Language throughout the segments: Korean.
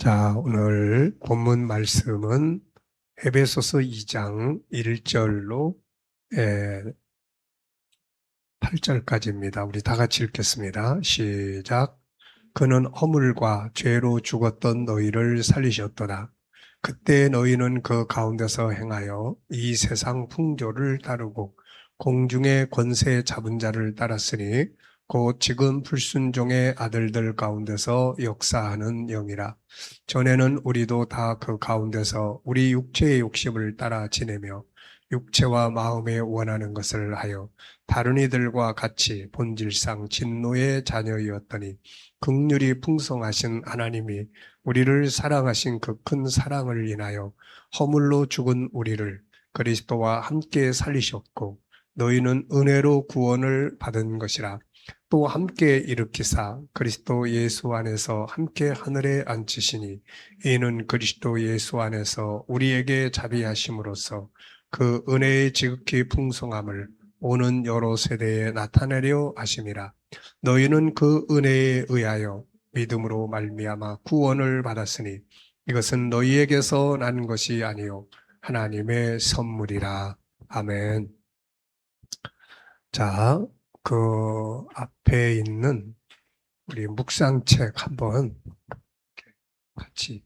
자, 오늘 본문 말씀은 에베소서 2장 1절로 8절까지입니다. 우리 다 같이 읽겠습니다. 시작. 그는 허물과 죄로 죽었던 너희를 살리셨도다. 그때 너희는 그 가운데서 행하여 이 세상 풍조를 따르고 공중의 권세 잡은 자를 따랐으니 곧 지금 불순종의 아들들 가운데서 역사하는 영이라. 전에는 우리도 다 그 가운데서 우리 육체의 욕심을 따라 지내며 육체와 마음에 원하는 것을 하여 다른 이들과 같이 본질상 진노의 자녀이었더니 긍휼이 풍성하신 하나님이 우리를 사랑하신 그 큰 사랑을 인하여 허물로 죽은 우리를 그리스도와 함께 살리셨고 너희는 은혜로 구원을 받은 것이라. 또 함께 일으키사 그리스도 예수 안에서 함께 하늘에 앉히시니 이는 그리스도 예수 안에서 우리에게 자비하심으로써 그 은혜의 지극히 풍성함을 오는 여러 세대에 나타내려 하심이라. 너희는 그 은혜에 의하여 믿음으로 말미암아 구원을 받았으니 이것은 너희에게서 난 것이 아니요 하나님의 선물이라. 아멘. 자, 그 앞에 있는 우리 묵상책 한번 같이.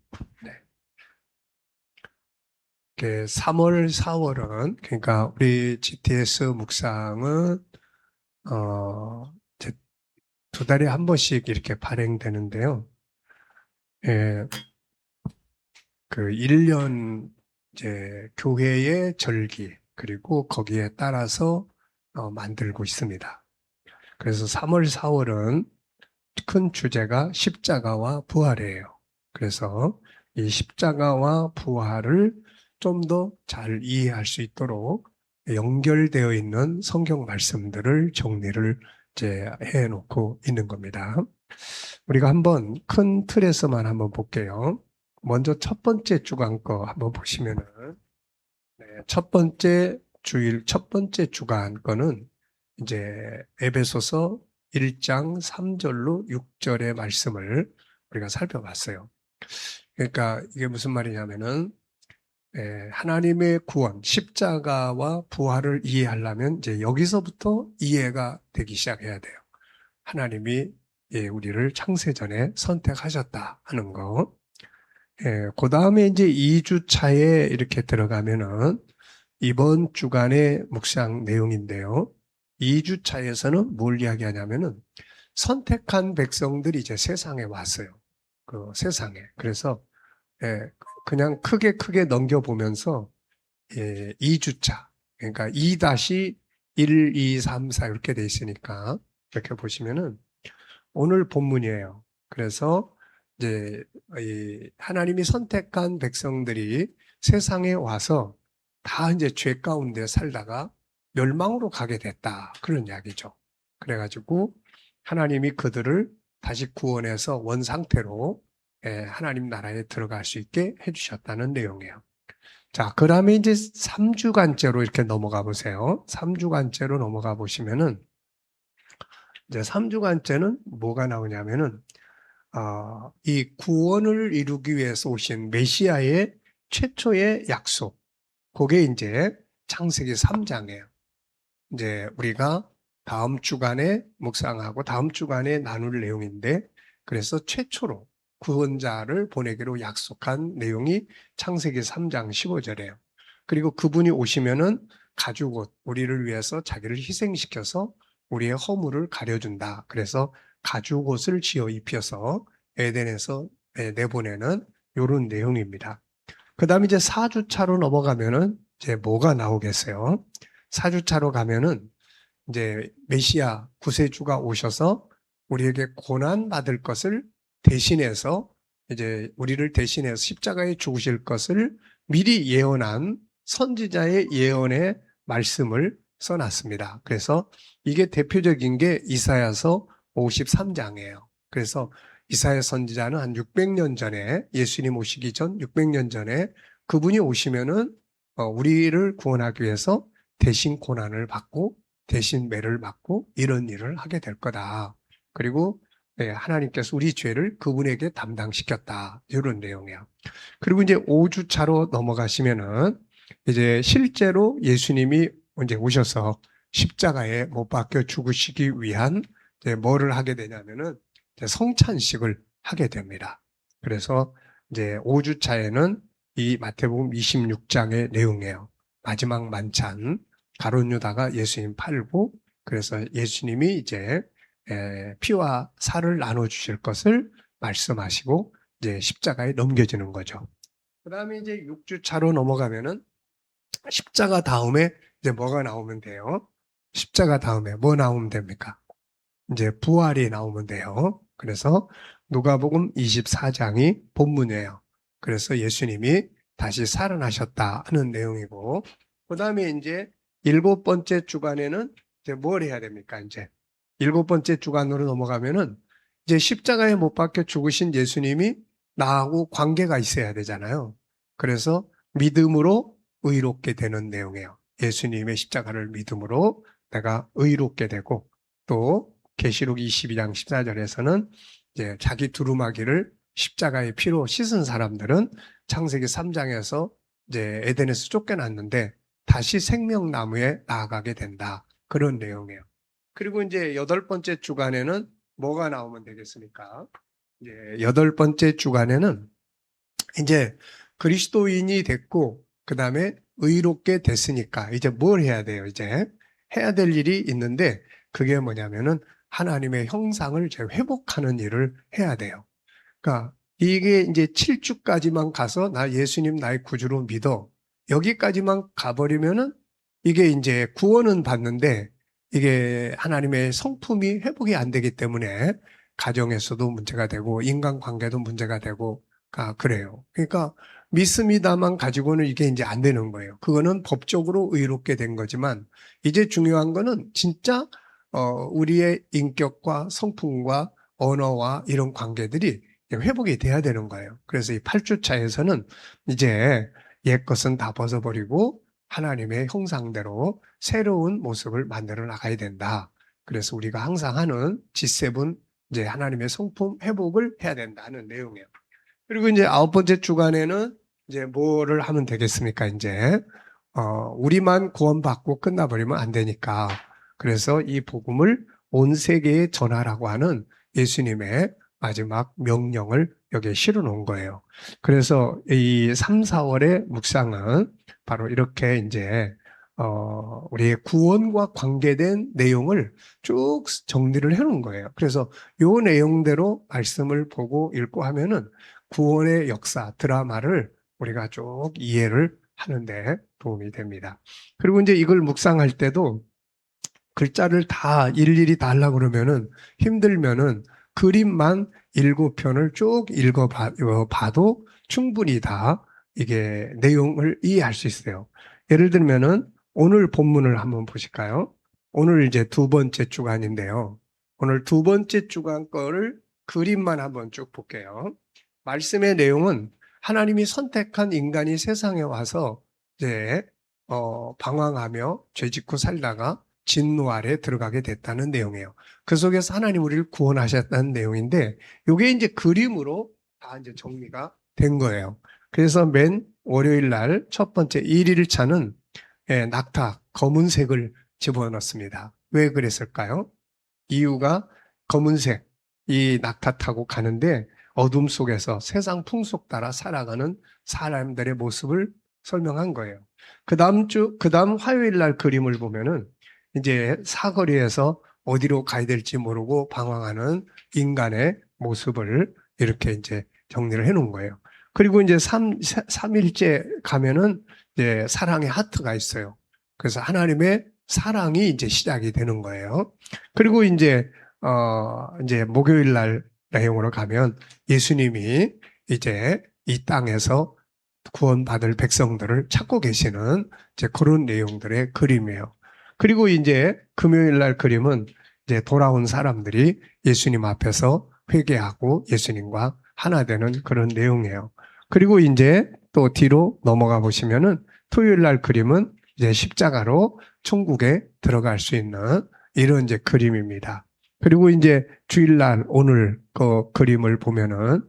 네. 3월, 4월은 그러니까 우리 GTS 묵상은 이제 2달에 한 번씩 이렇게 발행되는데요. 예, 그 1년 이제 교회의 절기 그리고 거기에 따라서 만들고 있습니다. 그래서 3월, 4월은 큰 주제가 십자가와 부활이에요. 그래서 이 십자가와 부활을 좀 더 잘 이해할 수 있도록 연결되어 있는 성경 말씀들을 정리를 이제 해놓고 있는 겁니다. 우리가 한번 큰 틀에서만 한번 볼게요. 먼저 첫 번째 주간 거 한번 보시면은, 첫 번째 주일, 첫 번째 주간 거는 이제 에베소서 1장 3절로 6절의 말씀을 우리가 살펴봤어요. 그러니까 이게 무슨 말이냐면은, 하나님의 구원, 십자가와 부활을 이해하려면 이제 여기서부터 이해가 되기 시작해야 돼요. 하나님이 우리를 창세전에 선택하셨다 하는 거. 그 다음에 이제 2주 차에 이렇게 들어가면은 이번 주간의 묵상 내용인데요. 2주 차에서는 뭘 이야기하냐면은 선택한 백성들이 이제 세상에 왔어요. 그 세상에. 그래서 그냥 크게 넘겨보면서 2주차. 그러니까 2-1, 2, 3, 4 이렇게 돼 있으니까 이렇게 보시면은 오늘 본문이에요. 그래서 이제 하나님이 선택한 백성들이 세상에 와서 다 이제 죄 가운데 살다가 멸망으로 가게 됐다. 그런 이야기죠. 그래가지고 하나님이 그들을 다시 구원해서 원 상태로 하나님 나라에 들어갈 수 있게 해주셨다는 내용이에요. 자, 그 다음에 이제 3주간째로 이렇게 넘어가 보세요. 3주간째로 넘어가 보시면은 이제 3주간째는 뭐가 나오냐면은 이 구원을 이루기 위해서 오신 메시아의 최초의 약속. 그게 이제 창세기 3장이에요. 이제 우리가 다음 주간에 묵상하고 다음 주간에 나눌 내용인데 그래서 최초로 구원자를 보내기로 약속한 내용이 창세기 3장 15절이에요. 그리고 그분이 오시면은 가죽옷, 우리를 위해서 자기를 희생시켜서 우리의 허물을 가려준다. 그래서 가죽옷을 지어 입혀서 에덴에서 내보내는 이런 내용입니다. 그 다음에 이제 4주차로 넘어가면은 이제 뭐가 나오겠어요? 4주차로 가면은 이제 메시아 구세주가 오셔서 우리에게 고난 받을 것을 대신해서 이제 우리를 대신해서 십자가에 죽으실 것을 미리 예언한 선지자의 예언의 말씀을 써놨습니다. 그래서 이게 대표적인 게 이사야서 53장이에요. 그래서 이사야 선지자는 한 600년 전에 예수님 오시기 전 600년 전에 그분이 오시면은 우리를 구원하기 위해서 대신 고난을 받고 대신 매를 맞고 이런 일을 하게 될 거다. 그리고 하나님께서 우리 죄를 그분에게 담당시켰다. 이런 내용이에요. 그리고 이제 5주차로 넘어가시면은 이제 실제로 예수님이 이제 오셔서 십자가에 못 박혀 죽으시기 위한 이제 뭐를 하게 되냐면은 이제 성찬식을 하게 됩니다. 그래서 이제 5주차에는 이 마태복음 26장의 내용이에요. 마지막 만찬, 가룟 유다가 예수님 팔고 그래서 예수님이 이제 피와 살을 나눠 주실 것을 말씀하시고 이제 십자가에 넘겨지는 거죠. 그 다음에 이제 6주차로 넘어가면은 십자가 다음에 이제 뭐가 나오면 돼요? 십자가 다음에 뭐 나오면 됩니까? 이제 부활이 나오면 돼요. 그래서 누가복음 24장이 본문이에요. 그래서 예수님이 다시 살아나셨다 하는 내용이고, 그 다음에 이제 7번째 주간에는 이제 뭘 해야 됩니까? 이제 7번째 주간으로 넘어가면은 이제 십자가에 못 박혀 죽으신 예수님이 나하고 관계가 있어야 되잖아요. 그래서 믿음으로 의롭게 되는 내용이에요. 예수님의 십자가를 믿음으로 내가 의롭게 되고 또 계시록 22장 14절에서는 이제 자기 두루마기를 십자가의 피로 씻은 사람들은 창세기 3장에서 이제 에덴에서 쫓겨났는데 다시 생명나무에 나아가게 된다. 그런 내용이에요. 그리고 이제 8번째 주간에는 뭐가 나오면 되겠습니까? 이제 8번째 주간에는 이제 그리스도인이 됐고 그 다음에 의롭게 됐으니까 이제 뭘 해야 돼요? 이제 해야 될 일이 있는데 그게 뭐냐면은 하나님의 형상을 이제 회복하는 일을 해야 돼요. 그러니까 이게 이제 7주까지만 가서 나 예수님 나의 구주로 믿어. 여기까지만 가버리면은 이게 이제 구원은 받는데 이게 하나님의 성품이 회복이 안 되기 때문에 가정에서도 문제가 되고 인간관계도 문제가 되고 그래요. 그러니까 믿습니다만 가지고는 이게 이제 안 되는 거예요. 그거는 법적으로 의롭게 된 거지만 이제 중요한 거는 진짜 우리의 인격과 성품과 언어와 이런 관계들이 회복이 돼야 되는 거예요. 그래서 이 8주차에서는 이제 옛 것은 다 벗어버리고 하나님의 형상대로 새로운 모습을 만들어 나가야 된다. 그래서 우리가 항상 하는 G7 이제 하나님의 성품 회복을 해야 된다는 내용이에요. 그리고 이제 9번째 주간에는 이제 뭐를 하면 되겠습니까? 이제 우리만 구원받고 끝나버리면 안 되니까. 그래서 이 복음을 온 세계에 전하라고 하는 예수님의 마지막 명령을 여기에 실어 놓은 거예요. 그래서 이 3, 4월의 묵상은 바로 이렇게 이제 우리의 구원과 관계된 내용을 쭉 정리를 해 놓은 거예요. 그래서 요 내용대로 말씀을 보고 읽고 하면은 구원의 역사, 드라마를 우리가 쭉 이해를 하는데 도움이 됩니다. 그리고 이제 이걸 묵상할 때도 글자를 다 일일이 다 하려고 그러면은 힘들면은 그림만 7편을 쭉 읽어봐도 충분히 다 이게 내용을 이해할 수 있어요. 예를 들면은 오늘 본문을 한번 보실까요? 오늘 이제 2번째 주간인데요. 오늘 2번째 주간 거를 그림만 한번 쭉 볼게요. 말씀의 내용은 하나님이 선택한 인간이 세상에 와서 이제 방황하며 죄짓고 살다가 진노 아래 들어가게 됐다는 내용이에요. 그 속에서 하나님 우리를 구원하셨다는 내용인데 이게 이제 그림으로 다 이제 정리가 된 거예요. 그래서 맨 월요일 날 첫 번째 1일차는 낙타 검은색을 집어넣습니다. 왜 그랬을까요? 이유가 검은색 이 낙타 타고 가는데 어둠 속에서 세상 풍속 따라 살아가는 사람들의 모습을 설명한 거예요. 그 다음 화요일 날 그림을 보면은 이제 사거리에서 어디로 가야 될지 모르고 방황하는 인간의 모습을 이렇게 이제 정리를 해 놓은 거예요. 그리고 이제 3일째 가면은 이제 사랑의 하트가 있어요. 그래서 하나님의 사랑이 이제 시작이 되는 거예요. 그리고 이제 목요일 날 내용으로 가면 예수님이 이제 이 땅에서 구원받을 백성들을 찾고 계시는 이제 그런 내용들의 그림이에요. 그리고 이제 금요일 날 그림은 이제 돌아온 사람들이 예수님 앞에서 회개하고 예수님과 하나 되는 그런 내용이에요. 그리고 이제 또 뒤로 넘어가 보시면은 토요일 날 그림은 이제 십자가로 천국에 들어갈 수 있는 이런 이제 그림입니다. 그리고 이제 주일날 오늘 그 그림을 보면은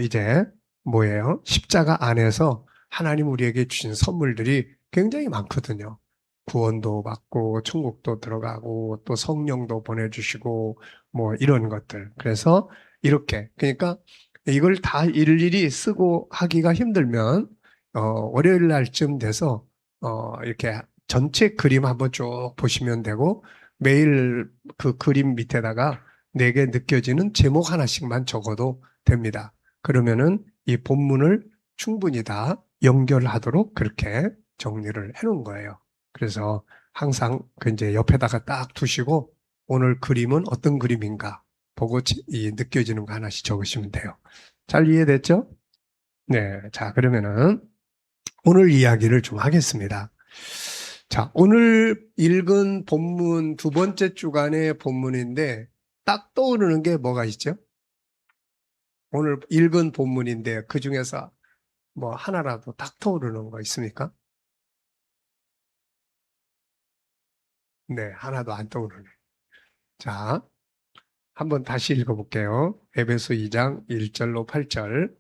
이제 뭐예요? 십자가 안에서 하나님 우리에게 주신 선물들이 굉장히 많거든요. 구원도 받고 천국도 들어가고 또 성령도 보내주시고 뭐 이런 것들. 그래서 이렇게 그러니까 이걸 다 일일이 쓰고 하기가 힘들면 월요일 날쯤 돼서 이렇게 전체 그림 한번 쭉 보시면 되고 매일 그 그림 밑에다가 내게 느껴지는 제목 하나씩만 적어도 됩니다. 그러면은 이 본문을 충분히 다 연결하도록 그렇게 정리를 해 놓은 거예요. 그래서 항상 그 이제 옆에다가 딱 두시고 오늘 그림은 어떤 그림인가 보고 이 느껴지는 거 하나씩 적으시면 돼요. 잘 이해됐죠? 네. 자, 그러면은 오늘 이야기를 좀 하겠습니다. 자, 오늘 읽은 본문 두 번째 주간의 본문인데 딱 떠오르는 게 뭐가 있죠? 오늘 읽은 본문인데 그 중에서 뭐 하나라도 딱 떠오르는 거 있습니까? 네, 하나도 안 떠오르네. 자, 한번 다시 읽어볼게요. 에베소 2장 1절로 8절.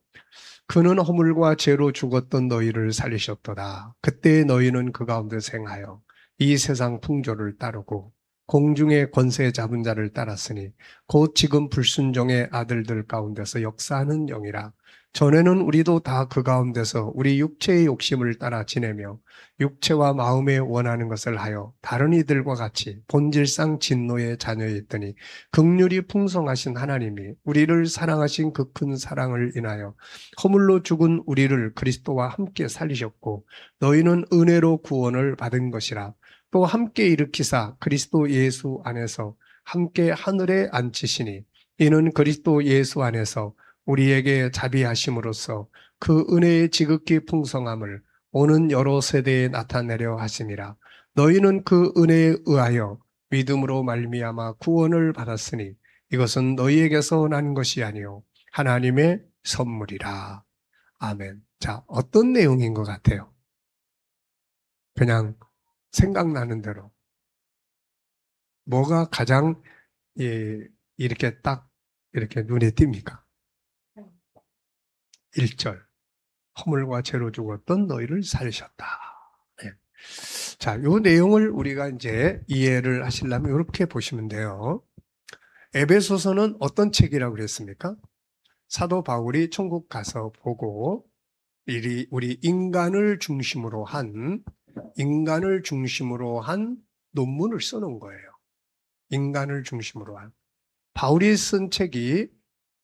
그는 허물과 죄로 죽었던 너희를 살리셨도다. 그때 너희는 그 가운데서 행하여 이 세상 풍조를 따르고 공중의 권세 잡은 자를 따랐으니 곧 지금 불순종의 아들들 가운데서 역사하는 영이라. 전에는 우리도 다 그 가운데서 우리 육체의 욕심을 따라 지내며 육체와 마음에 원하는 것을 하여 다른 이들과 같이 본질상 진노의 자녀였더니 긍휼이 풍성하신 하나님이 우리를 사랑하신 그 큰 사랑을 인하여 허물로 죽은 우리를 그리스도와 함께 살리셨고 너희는 은혜로 구원을 받은 것이라. 또 함께 일으키사 그리스도 예수 안에서 함께 하늘에 앉히시니 이는 그리스도 예수 안에서 우리에게 자비하심으로써 그 은혜의 지극히 풍성함을 오는 여러 세대에 나타내려 하심이라. 너희는 그 은혜에 의하여 믿음으로 말미암아 구원을 받았으니 이것은 너희에게서 난 것이 아니요 하나님의 선물이라. 아멘. 자, 어떤 내용인 것 같아요? 그냥 생각나는 대로. 뭐가 가장 이렇게 딱 이렇게 눈에 띕니까? 1절. 허물과 죄로 죽었던 너희를 살리셨다. 네. 자, 요 내용을 우리가 이제 이해를 하시려면 이렇게 보시면 돼요. 에베소서는 어떤 책이라고 그랬습니까? 사도 바울이 천국 가서 보고 우리 인간을 중심으로 한 논문을 써놓은 거예요. 인간을 중심으로 한. 바울이 쓴 책이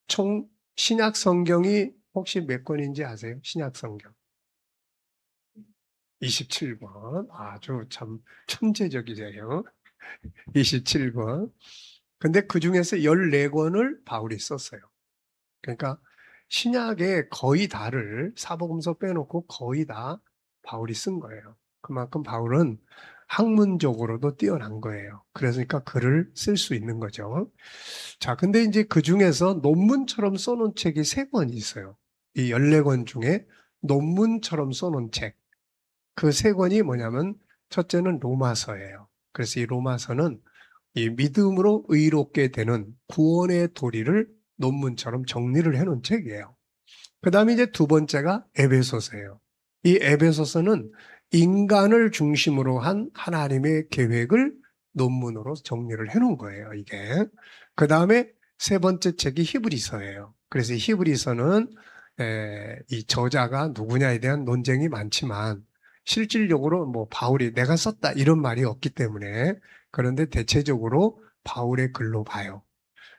총 신약 성경이 혹시 몇 권인지 아세요? 신약 성경. 27권. 아주 참 천재적이세요. 27권. 근데 그 중에서 14권을 바울이 썼어요. 그러니까 신약의 거의 다를 사복음서 빼놓고 거의 다 바울이 쓴 거예요. 그만큼 바울은 학문적으로도 뛰어난 거예요. 그러니까 글을 쓸 수 있는 거죠. 자, 근데 이제 그 중에서 논문처럼 써놓은 책이 3권 있어요. 이 14권 중에 논문처럼 써놓은 책. 그 3권이 뭐냐면 첫째는 로마서예요. 그래서 이 로마서는 이 믿음으로 의롭게 되는 구원의 도리를 논문처럼 정리를 해놓은 책이에요. 그 다음에 이제 두 번째가 에베소서예요. 이 에베소서는 인간을 중심으로 한 하나님의 계획을 논문으로 정리를 해놓은 거예요, 이게. 그 다음에 세 번째 책이 히브리서예요. 그래서 히브리서는 이 저자가 누구냐에 대한 논쟁이 많지만 실질적으로 뭐 바울이 내가 썼다 이런 말이 없기 때문에 그런데 대체적으로 바울의 글로 봐요.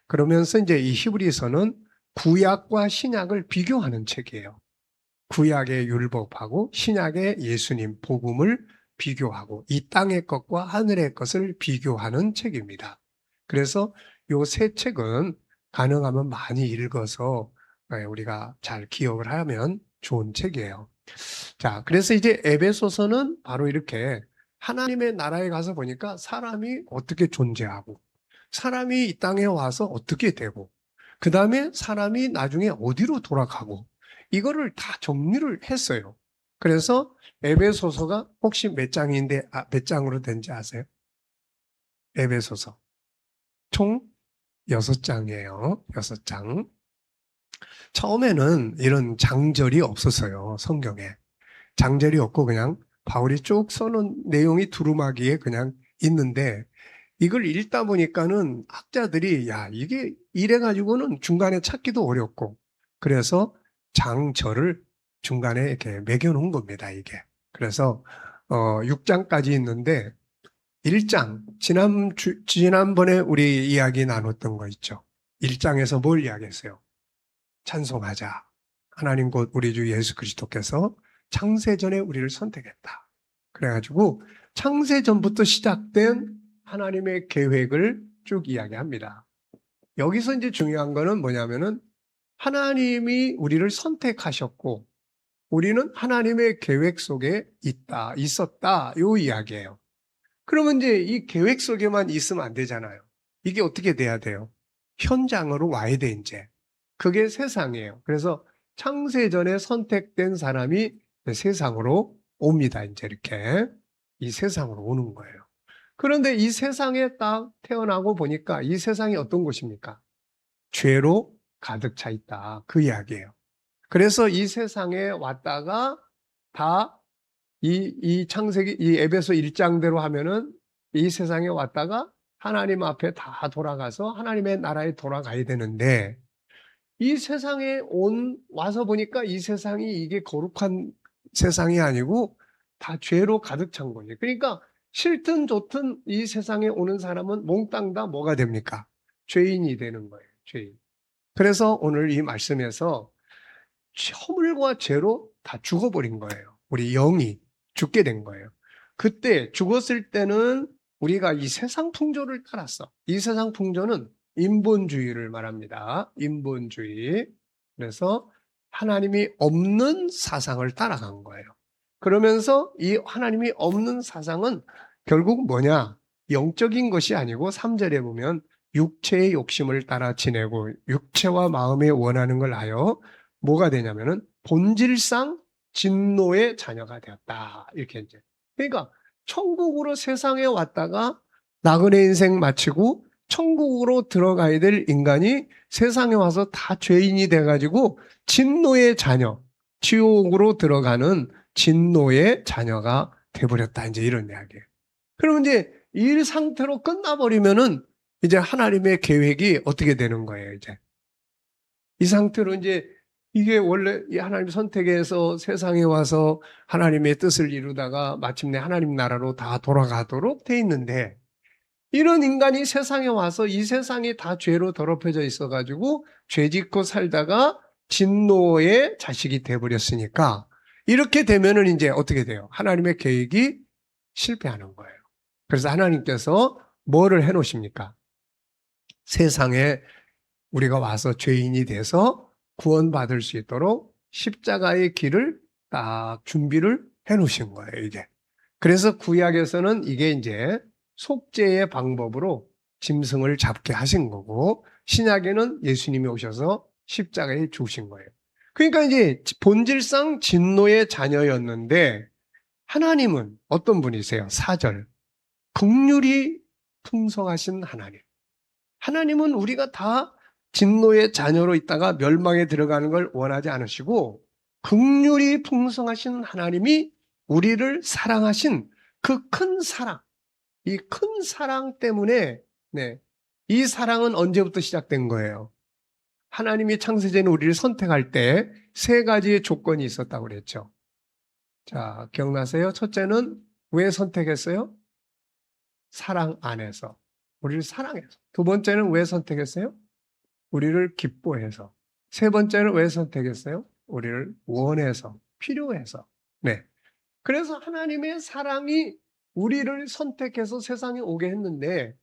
그러면서 이제 이 히브리서는 구약과 신약을 비교하는 책이에요. 구약의 율법하고 신약의 예수님 복음을 비교하고 이 땅의 것과 하늘의 것을 비교하는 책입니다. 그래서 요 세 책은 가능하면 많이 읽어서 우리가 잘 기억을 하면 좋은 책이에요. 자, 그래서 이제 에베소서는 바로 이렇게 하나님의 나라에 가서 보니까 사람이 어떻게 존재하고 사람이 이 땅에 와서 어떻게 되고 그 다음에 사람이 나중에 어디로 돌아가고 이거를 다 정리를 했어요. 그래서 에베소서가 혹시 몇 장인데 몇 장으로 된지 아세요? 에베소서 총 6장이에요. 6장. 처음에는 이런 장절이 없었어요. 성경에. 장절이 없고 그냥 바울이 쭉 써놓은 내용이 두루마기에 그냥 있는데 이걸 읽다 보니까는 학자들이 야, 이게 이래가지고는 중간에 찾기도 어렵고 그래서 장절을 중간에 이렇게 매겨놓은 겁니다, 이게. 그래서 6장까지 있는데 1장, 지난번에 우리 이야기 나눴던 거 있죠. 1장에서 뭘 이야기했어요? 찬송하자. 하나님 곧 우리 주 예수 그리스도께서 창세전에 우리를 선택했다. 그래가지고 창세전부터 시작된 하나님의 계획을 쭉 이야기합니다. 여기서 이제 중요한 거는 뭐냐면은 하나님이 우리를 선택하셨고 우리는 하나님의 계획 속에 있었다. 요 이야기예요. 그러면 이제 이 계획 속에만 있으면 안 되잖아요. 이게 어떻게 돼야 돼요? 현장으로 와야 돼, 이제. 그게 세상이에요. 그래서 창세전에 선택된 사람이 세상으로 옵니다, 이제 이렇게. 이 세상으로 오는 거예요. 그런데 이 세상에 딱 태어나고 보니까 이 세상이 어떤 곳입니까? 죄로 가득 차 있다. 그 이야기예요. 그래서 이 세상에 왔다가 다 이 창세기, 이 에베소 1장대로 하면은 이 세상에 왔다가 하나님 앞에 다 돌아가서 하나님의 나라에 돌아가야 되는데 이 세상에 와서 보니까 이 세상이 이게 거룩한 세상이 아니고 다 죄로 가득 찬 거예요. 그러니까 싫든 좋든 이 세상에 오는 사람은 몽땅 다 뭐가 됩니까? 죄인이 되는 거예요. 죄인. 그래서 오늘 이 말씀에서 허물과 죄로 다 죽어버린 거예요. 우리 영이 죽게 된 거예요. 그때 죽었을 때는 우리가 이 세상 풍조를 따랐어. 이 세상 풍조는 인본주의를 말합니다. 인본주의. 그래서 하나님이 없는 사상을 따라간 거예요. 그러면서 이 하나님이 없는 사상은 결국 뭐냐? 영적인 것이 아니고 3절에 보면 육체의 욕심을 따라 지내고 육체와 마음에 원하는 걸 하여 뭐가 되냐면은 본질상 진노의 자녀가 되었다. 이렇게 이제. 그러니까 천국으로 세상에 왔다가 나그네 인생 마치고 천국으로 들어가야 될 인간이 세상에 와서 다 죄인이 돼가지고 진노의 자녀, 지옥으로 들어가는 진노의 자녀가 돼버렸다. 이제 이런 이야기예요. 그러면 이제 이 상태로 끝나버리면은 이제 하나님의 계획이 어떻게 되는 거예요, 이제. 이 상태로 이제 이게 원래 하나님 선택해서 세상에 와서 하나님의 뜻을 이루다가 마침내 하나님 나라로 다 돌아가도록 돼 있는데 이런 인간이 세상에 와서 이 세상이 다 죄로 더럽혀져 있어가지고 죄 짓고 살다가 진노의 자식이 돼버렸으니까 이렇게 되면은 이제 어떻게 돼요? 하나님의 계획이 실패하는 거예요. 그래서 하나님께서 뭐를 해놓으십니까? 세상에 우리가 와서 죄인이 돼서 구원받을 수 있도록 십자가의 길을 딱 준비를 해 놓으신 거예요, 이게. 그래서 구약에서는 이게 이제 속죄의 방법으로 짐승을 잡게 하신 거고, 신약에는 예수님이 오셔서 십자가에 죽으신 거예요. 그러니까 이제 본질상 진노의 자녀였는데, 하나님은 어떤 분이세요? 4절. 긍휼이 풍성하신 하나님. 하나님은 우리가 다 진노의 자녀로 있다가 멸망에 들어가는 걸 원하지 않으시고 긍휼이 풍성하신 하나님이 우리를 사랑하신 그 큰 사랑, 이 큰 사랑 때문에 이 사랑은 언제부터 시작된 거예요? 하나님이 창세전에 우리를 선택할 때 세 가지의 조건이 있었다고 그랬죠. 자, 기억나세요? 첫째는 왜 선택했어요? 사랑 안에서. 우리를 사랑해서. 두 번째는 왜 선택했어요? 우리를 기뻐해서. 세 번째는 왜 선택했어요? 우리를 원해서, 필요해서. 네. 그래서 하나님의 사랑이 우리를 선택해서 세상에 오게 했는데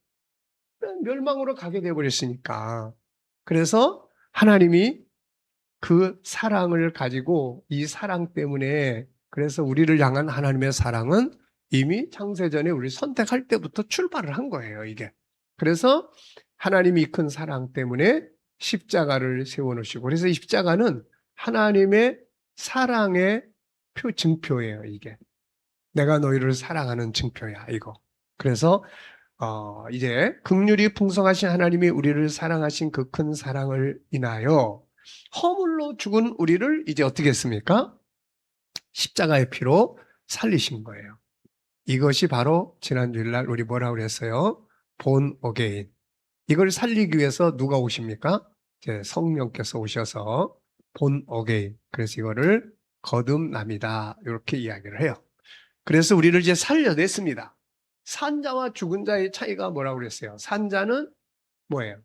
멸망으로 가게 되어버렸으니까. 그래서 하나님이 그 사랑을 가지고 이 사랑 때문에 그래서 우리를 향한 하나님의 사랑은 이미 창세전에 우리 선택할 때부터 출발을 한 거예요, 이게. 그래서 하나님이 큰 사랑 때문에 십자가를 세워놓으시고 그래서 이 십자가는 하나님의 사랑의 증표예요, 이게. 내가 너희를 사랑하는 증표야, 이거. 그래서 이제 긍휼이 풍성하신 하나님이 우리를 사랑하신 그 큰 사랑을 인하여 허물로 죽은 우리를 이제 어떻게 했습니까? 십자가의 피로 살리신 거예요. 이것이 바로 지난 주일날 우리 뭐라고 그랬어요? 본 어게인. 이걸 살리기 위해서 누가 오십니까? 이제 성령께서 오셔서 본 어게인. 그래서 이거를 거듭남이다. 이렇게 이야기를 해요. 그래서 우리를 이제 살려냈습니다. 산자와 죽은 자의 차이가 뭐라고 그랬어요? 산자는 뭐예요?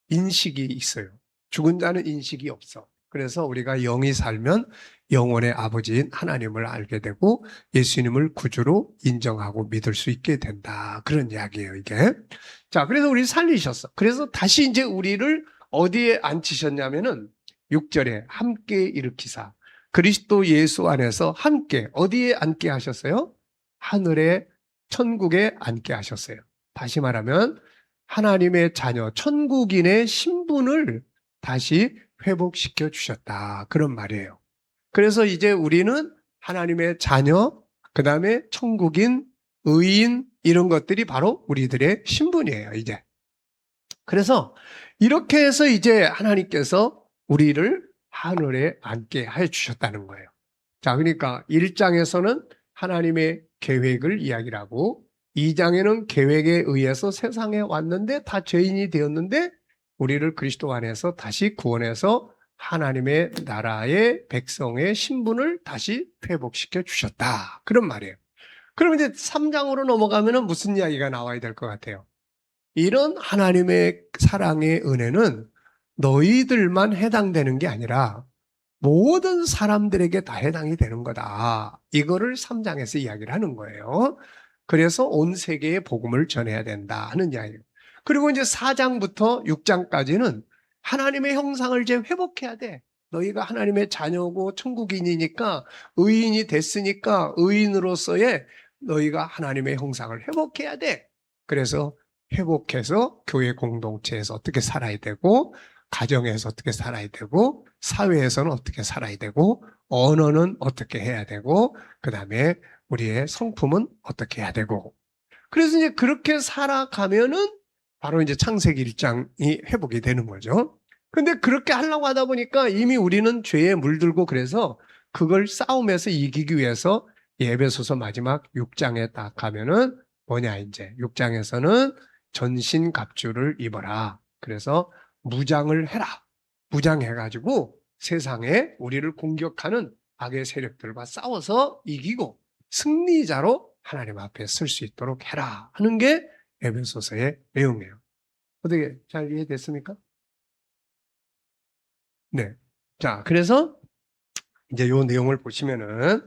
인식이 있어요. 죽은 자는 인식이 없어. 그래서 우리가 영이 살면 영원의 아버지인 하나님을 알게 되고 예수님을 구주로 인정하고 믿을 수 있게 된다. 그런 이야기예요, 이게. 자, 그래서 우리 살리셨어. 그래서 다시 이제 우리를 어디에 앉히셨냐면은 6절에 함께 일으키사 그리스도 예수 안에서 함께 어디에 앉게 하셨어요? 하늘의 천국에 앉게 하셨어요. 다시 말하면 하나님의 자녀, 천국인의 신분을 다시 회복시켜 주셨다. 그런 말이에요. 그래서 이제 우리는 하나님의 자녀, 그 다음에 천국인, 의인, 이런 것들이 바로 우리들의 신분이에요, 이제. 그래서 이렇게 해서 이제 하나님께서 우리를 하늘에 앉게 해 주셨다는 거예요. 자, 그러니까 1장에서는 하나님의 계획을 이야기를 하고 2장에는 계획에 의해서 세상에 왔는데 다 죄인이 되었는데 우리를 그리스도 안에서 다시 구원해서 하나님의 나라의 백성의 신분을 다시 회복시켜 주셨다. 그런 말이에요. 그럼 이제 3장으로 넘어가면 무슨 이야기가 나와야 될 것 같아요? 이런 하나님의 사랑의 은혜는 너희들만 해당되는 게 아니라 모든 사람들에게 다 해당이 되는 거다. 이거를 3장에서 이야기를 하는 거예요. 그래서 온 세계에 복음을 전해야 된다 하는 이야기예요. 그리고 이제 4장부터 6장까지는 하나님의 형상을 이제 회복해야 돼. 너희가 하나님의 자녀고 천국인이니까 의인이 됐으니까 의인으로서의 너희가 하나님의 형상을 회복해야 돼. 그래서 회복해서 교회 공동체에서 어떻게 살아야 되고 가정에서 어떻게 살아야 되고 사회에서는 어떻게 살아야 되고 언어는 어떻게 해야 되고 그 다음에 우리의 성품은 어떻게 해야 되고 그래서 이제 그렇게 살아가면은 바로 이제 창세기 1장이 회복이 되는 거죠. 근데 그렇게 하려고 하다 보니까 이미 우리는 죄에 물들고 그래서 그걸 싸움에서 이기기 위해서 에베소서 마지막 6장에 딱 가면은 뭐냐 이제 6장에서는 전신갑주를 입어라. 그래서 무장을 해라. 무장해가지고 세상에 우리를 공격하는 악의 세력들과 싸워서 이기고 승리자로 하나님 앞에 설 수 있도록 해라 하는 게 에베소서의 내용이에요. 어떻게 잘 이해됐습니까? 네. 자, 그래서 이제 요 내용을 보시면은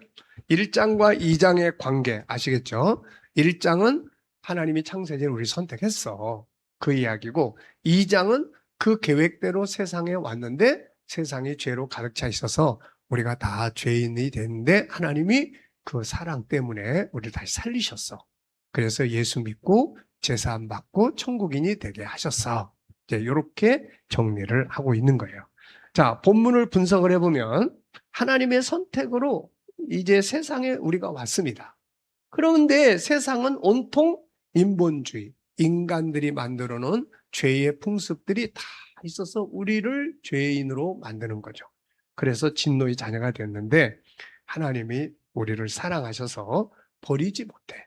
1장과 2장의 관계 아시겠죠? 1장은 하나님이 창세전에 우리를 선택했어. 그 이야기고 2장은 그 계획대로 세상에 왔는데 세상이 죄로 가득 차 있어서 우리가 다 죄인이 됐는데 하나님이 그 사랑 때문에 우리를 다시 살리셨어. 그래서 예수 믿고 제사함 받고 천국인이 되게 하셨어. 이제 이렇게 정리를 하고 있는 거예요. 자, 본문을 분석을 해보면 하나님의 선택으로 이제 세상에 우리가 왔습니다. 그런데 세상은 온통 인본주의, 인간들이 만들어 놓은 죄의 풍습들이 다 있어서 우리를 죄인으로 만드는 거죠. 그래서 진노의 자녀가 됐는데 하나님이 우리를 사랑하셔서 버리지 못해.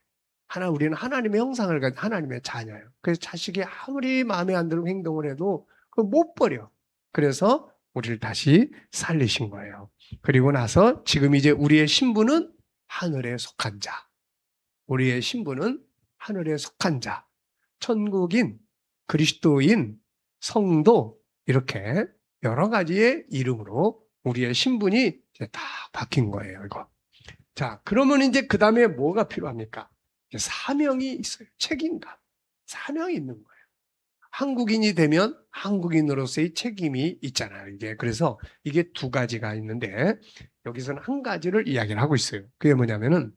우리는 하나님의 형상을 가진 하나님의 자녀예요. 그래서 자식이 아무리 마음에 안 들고 행동을 해도 그걸 못 버려. 그래서 우리를 다시 살리신 거예요. 그리고 나서 지금 이제 우리의 신분은 하늘에 속한 자. 우리의 신분은 하늘에 속한 자. 천국인, 그리스도인, 성도 이렇게 여러 가지의 이름으로 우리의 신분이 이제 다 바뀐 거예요. 이거. 자, 그러면 이제 그 다음에 뭐가 필요합니까? 사명이 있어요. 책임감. 사명이 있는 거예요. 한국인이 되면 한국인으로서의 책임이 있잖아요. 이게 그래서 이게 두 가지가 있는데 여기서는 한 가지를 이야기를 하고 있어요. 그게 뭐냐면은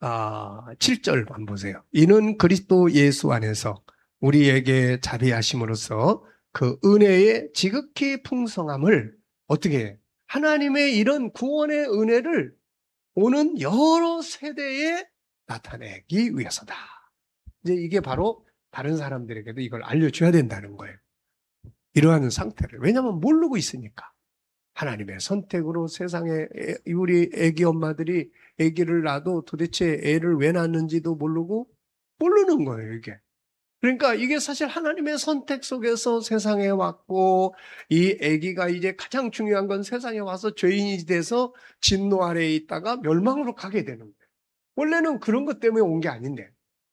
7절만 보세요. 이는 그리스도 예수 안에서 우리에게 자비하심으로써 그 은혜의 지극히 풍성함을 어떻게 해? 하나님의 이런 구원의 은혜를 오는 여러 세대에 나타내기 위해서다. 이제 이게 바로 다른 사람들에게도 이걸 알려줘야 된다는 거예요. 이러한 상태를. 왜냐하면 모르고 있으니까. 하나님의 선택으로 세상에 우리 애기 엄마들이 애기를 낳아도 도대체 애를 왜 낳는지도 모르고 모르는 거예요, 이게. 그러니까 이게 사실 하나님의 선택 속에서 세상에 왔고, 이 아기가 이제 가장 중요한 건 세상에 와서 죄인이 돼서 진노 아래에 있다가 멸망으로 가게 되는 거예요. 원래는 그런 것 때문에 온 게 아닌데,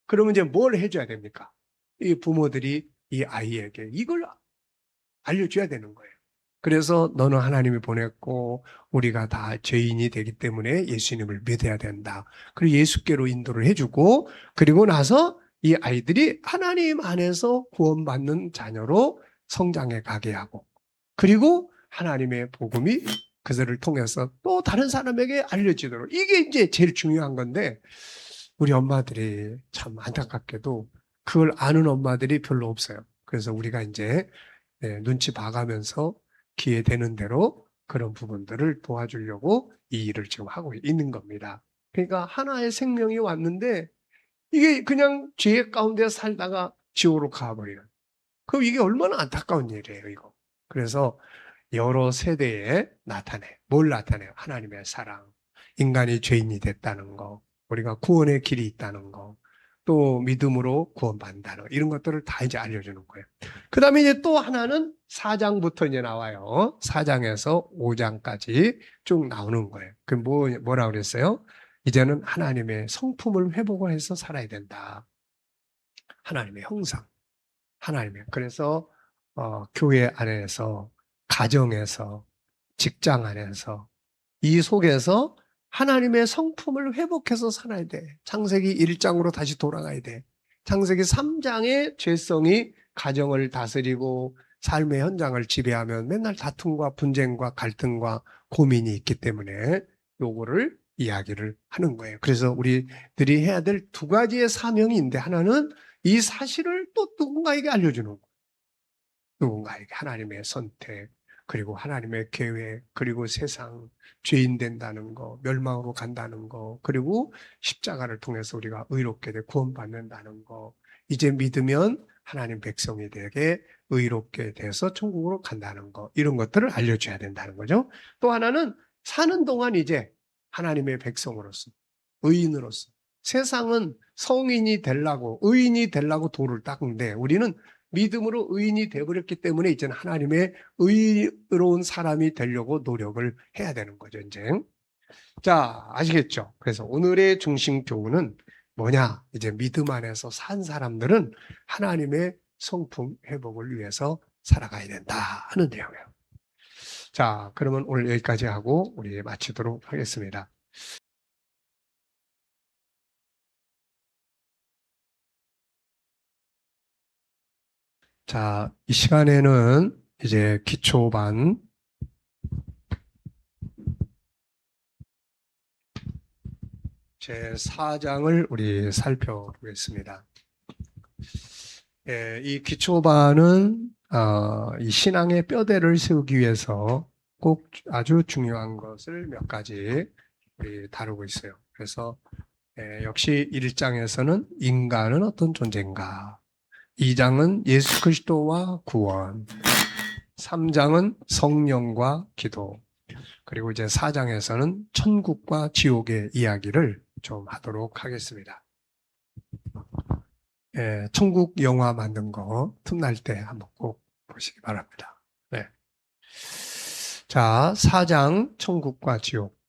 그러면 이제 뭘 해줘야 됩니까? 이 부모들이 이 아이에게 이걸 알려줘야 되는 거예요. 그래서 너는 하나님이 보냈고 우리가 다 죄인이 되기 때문에 예수님을 믿어야 된다. 그리고 예수께로 인도를 해주고, 그리고 나서 이 아이들이 하나님 안에서 구원받는 자녀로 성장해 가게 하고, 그리고 하나님의 복음이 그들을 통해서 또 다른 사람에게 알려지도록, 이게 이제 제일 중요한 건데, 우리 엄마들이 참 안타깝게도 그걸 아는 엄마들이 별로 없어요. 그래서 우리가 이제 눈치 봐가면서 기회 되는 대로 그런 부분들을 도와주려고 이 일을 지금 하고 있는 겁니다. 그러니까 하나의 생명이 왔는데 이게 그냥 죄 가운데 살다가 지옥으로 가버려요. 그럼 이게 얼마나 안타까운 일이에요, 이거. 그래서 여러 세대에 나타내. 뭘 나타내요? 하나님의 사랑. 인간이 죄인이 됐다는 거. 우리가 구원의 길이 있다는 거. 또 믿음으로 구원받는다는 거. 이런 것들을 다 이제 알려주는 거예요. 그 다음에 이제 또 하나는 4장부터 이제 나와요. 4장에서 5장까지 쭉 나오는 거예요. 그 뭐라고 그랬어요? 이제는 하나님의 성품을 회복을 해서 살아야 된다. 하나님의 형상. 하나님의. 그래서 교회 안에서, 가정에서, 직장 안에서, 이 속에서 하나님의 성품을 회복해서 살아야 돼. 창세기 1장으로 다시 돌아가야 돼. 창세기 3장의 죄성이 가정을 다스리고 삶의 현장을 지배하면 맨날 다툼과 분쟁과 갈등과 고민이 있기 때문에 요거를 이야기를 하는 거예요. 그래서 우리들이 해야 될 두 가지의 사명이 있는데, 하나는 이 사실을 또 누군가에게 알려주는 거예요. 누군가에게 하나님의 선택, 그리고 하나님의 계획, 그리고 세상, 죄인 된다는 거, 멸망으로 간다는 거, 그리고 십자가를 통해서 우리가 의롭게 돼 구원받는다는 거, 이제 믿으면 하나님 백성이 되게 의롭게 돼서 천국으로 간다는 거, 이런 것들을 알려줘야 된다는 거죠. 또 하나는 사는 동안 이제 하나님의 백성으로서, 의인으로서, 세상은 성인이 되려고, 의인이 되려고 도를 닦는데, 우리는 믿음으로 의인이 되어버렸기 때문에 이제는 하나님의 의로운 사람이 되려고 노력을 해야 되는 거죠, 이제. 자, 아시겠죠? 그래서 오늘의 중심 교훈은 뭐냐? 이제 믿음 안에서 산 사람들은 하나님의 성품 회복을 위해서 살아가야 된다 하는 내용이에요. 자, 그러면 오늘 여기까지 하고 우리 마치도록 하겠습니다. 자, 이 시간에는 이제 기초반 제 4장을 우리 살펴보겠습니다. 이 기초반은 이 신앙의 뼈대를 세우기 위해서 꼭 아주 중요한 것을 몇 가지 우리 다루고 있어요. 그래서 역시 1장에서는 인간은 어떤 존재인가, 2장은 예수 그리스도와 구원, 3장은 성령과 기도, 그리고 이제 4장에서는 천국과 지옥의 이야기를 좀 하도록 하겠습니다. 천국 영화 만든 거 틈날 때 한번 꼭 보시기 바랍니다. 네. 자, 4장 천국과 지옥.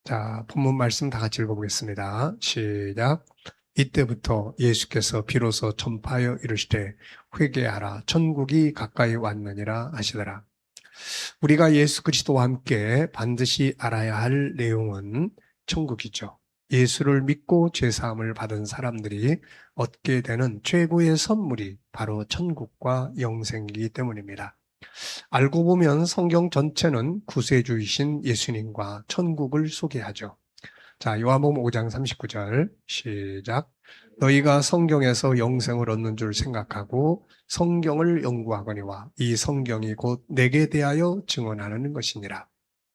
자, 본문 말씀 다 같이 읽어보겠습니다. 시작. 이때부터 예수께서 비로소 전파하여 이르시되 회개하라, 천국이 가까이 왔느니라 하시더라. 우리가 예수 그리스도와 함께 반드시 알아야 할 내용은 천국이죠. 예수를 믿고 죄사함을 받은 사람들이 얻게 되는 최고의 선물이 바로 천국과 영생이기 때문입니다. 알고 보면 성경 전체는 구세주이신 예수님과 천국을 소개하죠. 자, 요한복음 5장 39절 시작. 너희가 성경에서 영생을 얻는 줄 생각하고 성경을 연구하거니와 이 성경이 곧 내게 대하여 증언하는 것이니라.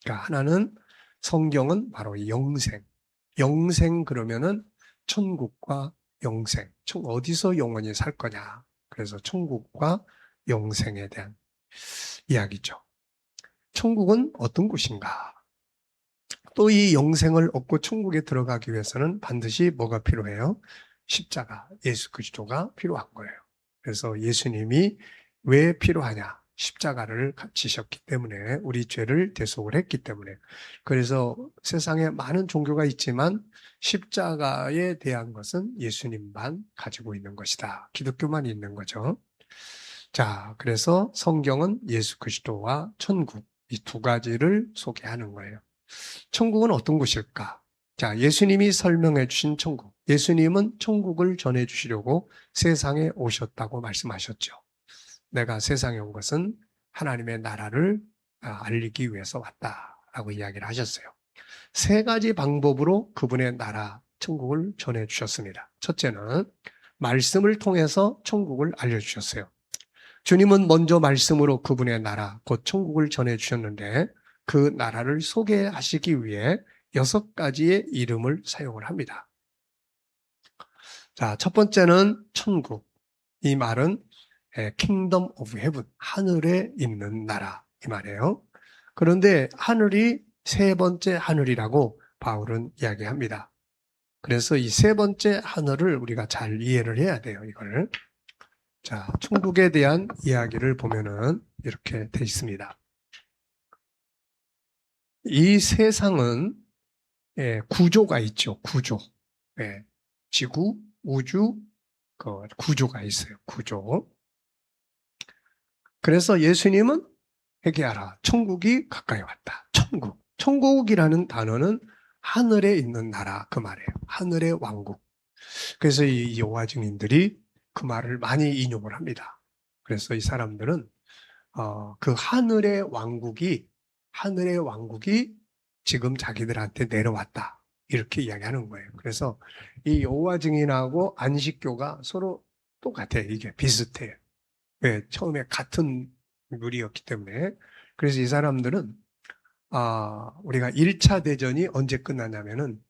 그러니까 하나는 성경은 바로 영생. 영생 그러면은 천국과 영생. 어디서 영원히 살 거냐. 그래서 천국과 영생에 대한 이야기죠. 천국은 어떤 곳인가? 또 이 영생을 얻고 천국에 들어가기 위해서는 반드시 뭐가 필요해요? 십자가, 예수 그리스도가 필요한 거예요. 그래서 예수님이 왜 필요하냐? 십자가를 지셨기 때문에, 우리 죄를 대속을 했기 때문에. 그래서 세상에 많은 종교가 있지만 십자가에 대한 것은 예수님만 가지고 있는 것이다. 기독교만 있는 거죠. 자, 그래서 성경은 예수 그리스도와 천국, 이 두 가지를 소개하는 거예요. 천국은 어떤 곳일까? 자, 예수님이 설명해 주신 천국. 예수님은 천국을 전해 주시려고 세상에 오셨다고 말씀하셨죠. 내가 세상에 온 것은 하나님의 나라를 알리기 위해서 왔다라고 이야기를 하셨어요. 세 가지 방법으로 그분의 나라, 천국을 전해 주셨습니다. 첫째는 말씀을 통해서 천국을 알려주셨어요. 주님은 먼저 말씀으로 그분의 나라, 곧 천국을 전해 주셨는데 그 나라를 소개하시기 위해 6가지의 이름을 사용을 합니다. 자, 첫 번째는 천국. 이 말은 Kingdom of Heaven, 하늘에 있는 나라 이 말이에요. 그런데 하늘이 세 번째 하늘이라고 바울은 이야기합니다. 그래서 이 세 번째 하늘을 우리가 잘 이해를 해야 돼요, 이걸. 자, 천국에 대한 이야기를 보면은 이렇게 돼 있습니다. 이 세상은 구조가 있죠. 구조. 지구, 우주, 그 구조가 있어요. 구조. 그래서 예수님은 회개하라. 천국이 가까이 왔다. 천국. 천국이라는 단어는 하늘에 있는 나라 그 말이에요. 하늘의 왕국. 그래서 이 여호와 증인들이 그 말을 많이 인용을 합니다. 그래서 이 사람들은 그 하늘의 왕국이 지금 자기들한테 내려왔다. 이렇게 이야기하는 거예요. 그래서 이 여호와 증인하고 안식교가 서로 똑같아요. 이게 비슷해요. 왜? 처음에 같은 무리였기 때문에. 그래서 이 사람들은 우리가 1차 대전이 언제 끝나냐면은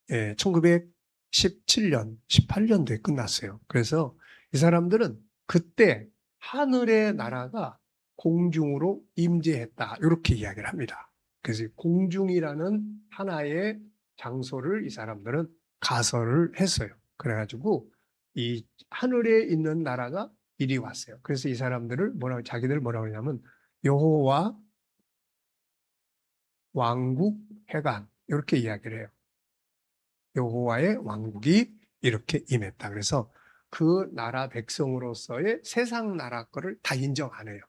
1917년, 18년도에 끝났어요. 그래서 이 사람들은 그때 하늘의 나라가 공중으로 임재했다. 이렇게 이야기를 합니다. 그래서 공중이라는 하나의 장소를 이 사람들은 가설을 했어요. 그래가지고 이 하늘에 있는 나라가 이리 왔어요. 그래서 이 사람들을 자기들 뭐라고 하냐면 여호와 왕국 회관 이렇게 이야기를 해요. 여호와의 왕국이 이렇게 임했다. 그래서 그 나라 백성으로서의 세상 나라 거를 다 인정 안 해요.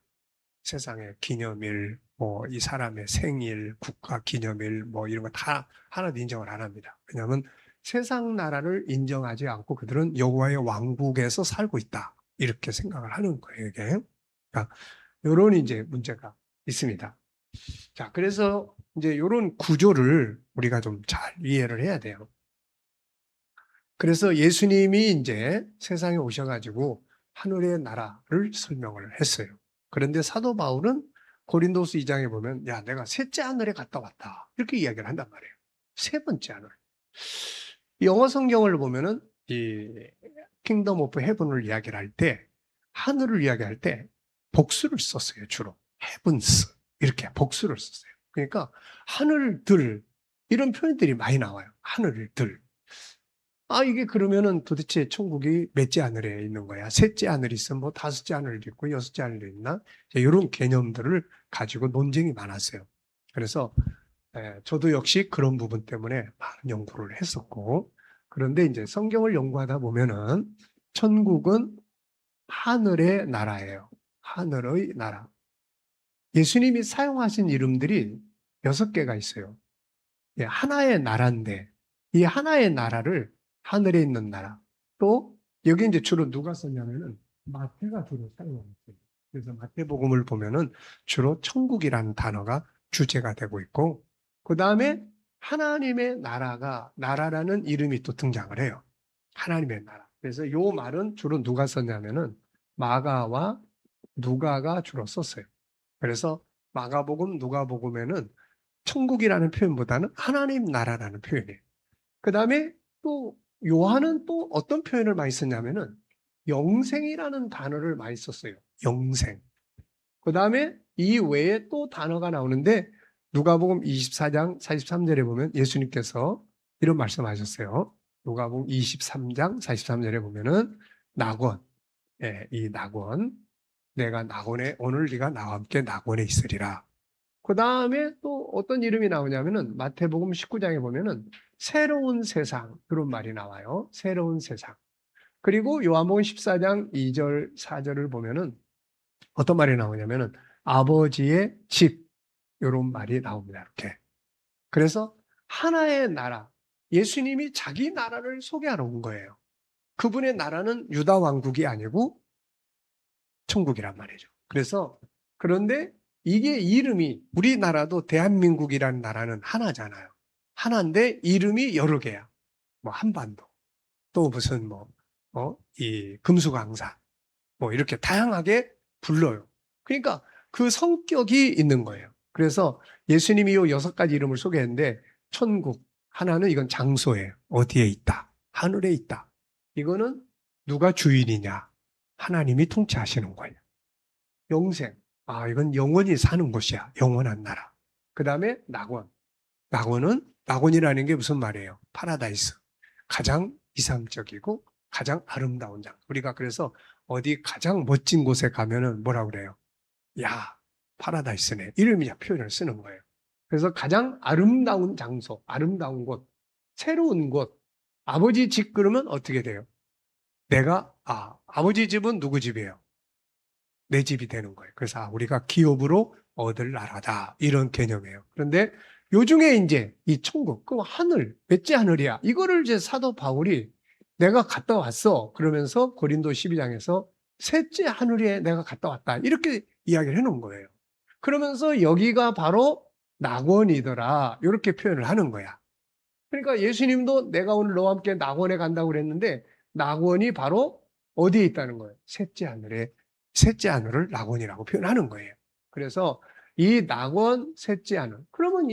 세상의 기념일, 뭐 이 사람의 생일, 국가 기념일, 뭐 이런 거 다 하나도 인정을 안 합니다. 왜냐하면 세상 나라를 인정하지 않고 그들은 여호와의 왕국에서 살고 있다. 이렇게 생각을 하는 거예요, 이게. 그러니까 이런 이제 문제가 있습니다. 자, 그래서 이제 이런 구조를 우리가 좀 잘 이해를 해야 돼요. 그래서 예수님이 이제 세상에 오셔가지고 하늘의 나라를 설명을 했어요. 그런데 사도 바울은 고린도서 2장에 보면 야, 내가 셋째 하늘에 갔다 왔다. 이렇게 이야기를 한단 말이에요. 세 번째 하늘. 영어 성경을 보면은 이 킹덤 오브 헤븐을 이야기를 할 때, 하늘을 이야기할 때 복수를 썼어요. 주로 헤븐스 이렇게 복수를 썼어요. 그러니까 하늘들 이런 표현들이 많이 나와요. 하늘들. 이게 그러면은 도대체 천국이 몇째 하늘에 있는 거야? 셋째 하늘이 있으면 뭐 다섯째 하늘도 있고 여섯째 하늘도 있나? 이런 개념들을 가지고 논쟁이 많았어요. 그래서 저도 역시 그런 부분 때문에 많은 연구를 했었고, 그런데 이제 성경을 연구하다 보면은 천국은 하늘의 나라예요. 하늘의 나라. 예수님이 사용하신 이름들이 6개가 있어요. 하나의 나라인데 이 하나의 나라를 하늘에 있는 나라. 또 여기 이제 주로 누가 썼냐면은 마태가 주로 사용했어요. 그래서 마태복음을 보면은 주로 천국이라는 단어가 주제가 되고 있고, 그 다음에 하나님의 나라라는 이름이 또 등장을 해요. 하나님의 나라. 그래서 요 말은 주로 누가 썼냐면은 마가와 누가가 주로 썼어요. 그래서 마가복음, 누가복음에는 천국이라는 표현보다는 하나님 나라라는 표현이에요. 그 다음에 또 요한은 또 어떤 표현을 많이 썼냐면은 영생이라는 단어를 많이 썼어요. 영생. 그 다음에 이 외에 또 단어가 나오는데 누가복음 24장 43절에 보면 예수님께서 이런 말씀하셨어요. 누가복음 23장 43절에 보면은 낙원, 이 낙원, 내가 낙원에 오늘 네가 나와 함께 낙원에 있으리라. 그 다음에 또 어떤 이름이 나오냐면은 마태복음 19장에 보면은 새로운 세상 그런 말이 나와요. 새로운 세상. 그리고 요한복음 14장 2절 4절을 보면은 어떤 말이 나오냐면은 아버지의 집 이런 말이 나옵니다. 이렇게. 그래서 하나의 나라, 예수님이 자기 나라를 소개하러 온 거예요. 그분의 나라는 유다 왕국이 아니고 천국이란 말이죠. 그래서 그런데 이게 이름이 우리나라도 대한민국이라는 나라는 하나잖아요. 하나인데 이름이 여러 개야. 뭐 한반도, 또 무슨 이 금수강산, 뭐 이렇게 다양하게 불러요. 그러니까 그 성격이 있는 거예요. 그래서 예수님이 요 6가지 이름을 소개했는데 천국, 하나는 이건 장소예요. 어디에 있다? 하늘에 있다. 이거는 누가 주인이냐? 하나님이 통치하시는 거예요. 영생, 이건 영원히 사는 곳이야. 영원한 나라. 그 다음에 낙원. 낙원이라는 게 무슨 말이에요? 파라다이스. 가장 이상적이고 가장 아름다운 장. 우리가 그래서 어디 가장 멋진 곳에 가면은 뭐라 그래요? 야, 파라다이스네. 이름이 표현을 쓰는 거예요. 그래서 가장 아름다운 장소, 아름다운 곳, 새로운 곳. 아버지 집 그러면 어떻게 돼요? 아버지 집은 누구 집이에요? 내 집이 되는 거예요. 그래서 우리가 기업으로 얻을 나라다. 이런 개념이에요. 그런데 요중에 이제 이 천국, 그 하늘, 몇째 하늘이야. 이거를 이제 사도 바울이 내가 갔다 왔어. 그러면서 고린도 12장에서 셋째 하늘에 내가 갔다 왔다. 이렇게 이야기를 해놓은 거예요. 그러면서 여기가 바로 낙원이더라. 이렇게 표현을 하는 거야. 그러니까 예수님도 내가 오늘 너와 함께 낙원에 간다고 그랬는데 낙원이 바로 어디에 있다는 거예요? 셋째 하늘에. 셋째 하늘을 낙원이라고 표현하는 거예요. 그래서 이 낙원, 셋째 하늘. 그러면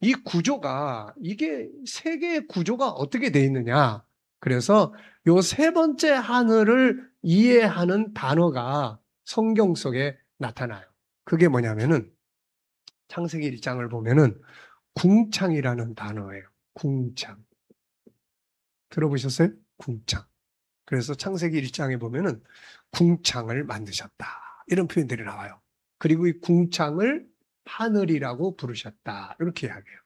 이 구조가, 이게 세계의 구조가 어떻게 돼 있느냐. 그래서 요 세 번째 하늘을 이해하는 단어가 성경 속에 나타나요. 그게 뭐냐면은 창세기 1장을 보면은 궁창이라는 단어예요. 궁창. 들어보셨어요? 궁창. 그래서 창세기 1장에 보면은 궁창을 만드셨다. 이런 표현들이 나와요. 그리고 이 궁창을 하늘이라고 부르셨다. 이렇게 이야기해요.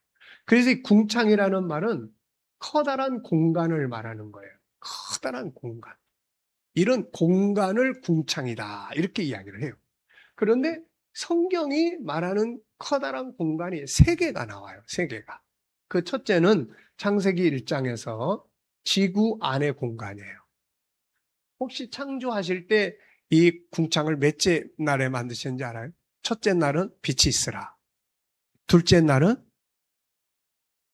그래서 이 궁창이라는 말은 커다란 공간을 말하는 거예요. 커다란 공간. 이런 공간을 궁창이다. 이렇게 이야기를 해요. 그런데 성경이 말하는 커다란 공간이 3개가 나와요. 3개가. 그 첫째는 창세기 1장에서 지구 안의 공간이에요. 혹시 창조하실 때 이 궁창을 몇째 날에 만드셨는지 알아요? 첫째 날은 빛이 있으라. 둘째 날은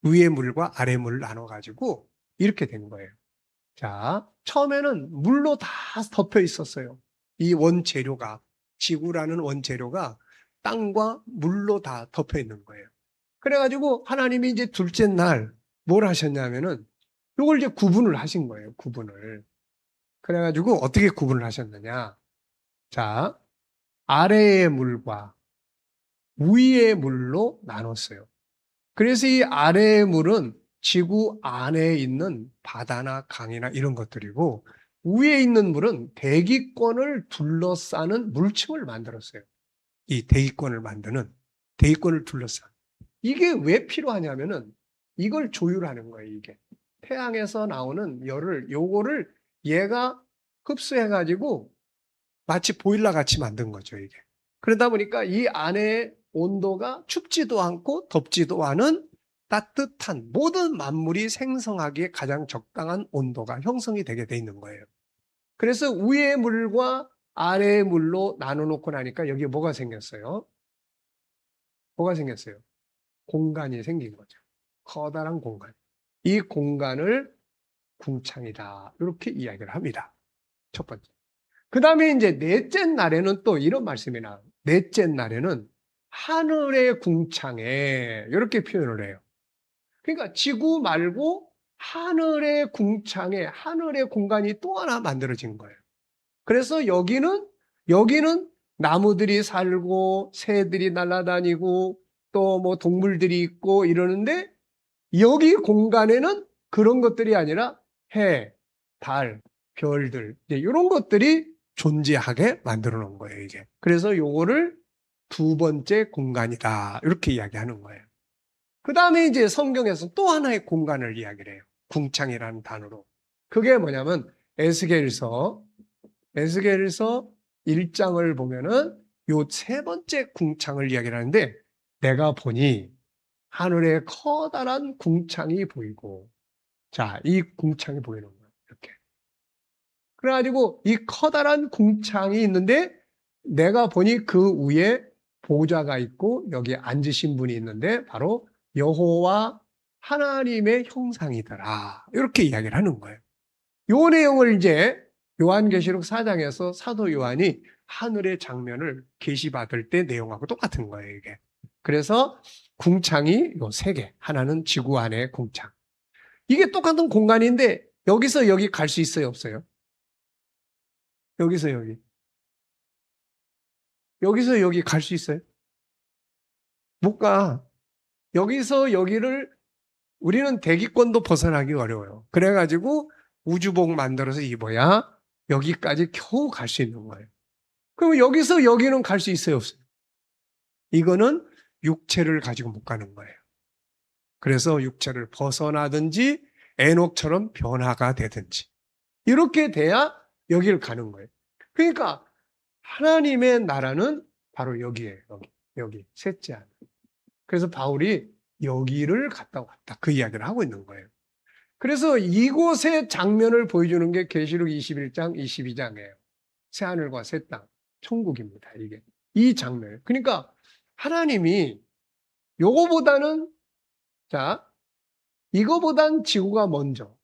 위의 물과 아래 물을 나눠가지고 이렇게 된 거예요. 자, 처음에는 물로 다 덮여 있었어요. 이 원재료가, 지구라는 원재료가 땅과 물로 다 덮여 있는 거예요. 그래가지고 하나님이 이제 둘째 날 뭘 하셨냐면은 이걸 이제 구분을 하신 거예요. 구분을. 그래가지고 어떻게 구분을 하셨느냐. 자, 아래의 물과 위의 물로 나눴어요. 그래서 이 아래의 물은 지구 안에 있는 바다나 강이나 이런 것들이고 위에 있는 물은 대기권을 둘러싸는 물층을 만들었어요. 이 대기권을 둘러싸는. 이게 왜 필요하냐면은 이걸 조율하는 거예요, 이게. 태양에서 나오는 열을, 요거를 얘가 흡수해가지고 마치 보일러 같이 만든 거죠, 이게. 그러다 보니까 이 안에 온도가 춥지도 않고 덥지도 않은 따뜻한 모든 만물이 생성하기에 가장 적당한 온도가 형성이 되게 돼 있는 거예요. 그래서 위의 물과 아래의 물로 나눠놓고 나니까 여기에 뭐가 생겼어요? 뭐가 생겼어요? 공간이 생긴 거죠. 커다란 공간. 이 공간을 궁창이다. 이렇게 이야기를 합니다. 첫 번째. 그 다음에 이제 넷째 날에는 또 이런 말씀이 나와요. 넷째 날에는 하늘의 궁창에 이렇게 표현을 해요. 그러니까 지구 말고 하늘의 궁창에 하늘의 공간이 또 하나 만들어진 거예요. 그래서 여기는 나무들이 살고 새들이 날아다니고 또 뭐 동물들이 있고 이러는데 여기 공간에는 그런 것들이 아니라 해, 달, 별들 이런 것들이 존재하게 만들어 놓은 거예요, 이게. 그래서 요거를 두 번째 공간이다. 이렇게 이야기하는 거예요. 그 다음에 이제 성경에서 또 하나의 공간을 이야기를 해요. 궁창이라는 단어로. 그게 뭐냐면 에스겔서 1장을 보면은 요 세 번째 궁창을 이야기를 하는데 내가 보니 하늘에 커다란 궁창이 보이고 자, 이 궁창이 보이는 거예요. 이렇게. 그래가지고 이 커다란 궁창이 있는데 내가 보니 그 위에 보좌가 있고 여기 앉으신 분이 있는데 바로 여호와 하나님의 형상이더라. 이렇게 이야기를 하는 거예요. 요 내용을 이제 요한계시록 4장에서 사도 요한이 하늘의 장면을 계시받을 때 내용하고 똑같은 거예요, 이게. 그래서 궁창이 요 세 개. 하나는 지구 안의 궁창. 이게 똑같은 공간인데 여기서 여기 갈 수 있어요, 없어요? 여기서 여기. 여기서 여기 갈 수 있어요? 못 가. 여기서 여기를 우리는 대기권도 벗어나기 어려워요. 그래가지고 우주복 만들어서 입어야 여기까지 겨우 갈 수 있는 거예요. 그럼 여기서 여기는 갈 수 있어요, 없어요? 이거는 육체를 가지고 못 가는 거예요. 그래서 육체를 벗어나든지 에녹처럼 변화가 되든지 이렇게 돼야 여기를 가는 거예요. 그러니까 하나님의 나라는 바로 여기에요. 여기 셋째 하늘. 그래서 바울이 여기를 갔다 왔다. 그 이야기를 하고 있는 거예요. 그래서 이곳의 장면을 보여주는 게 계시록 21장, 22장이에요. 새하늘과 새 땅, 천국입니다. 이게. 이 장면. 그러니까 하나님이 요거보다는 자, 이거보단 지구가 먼저.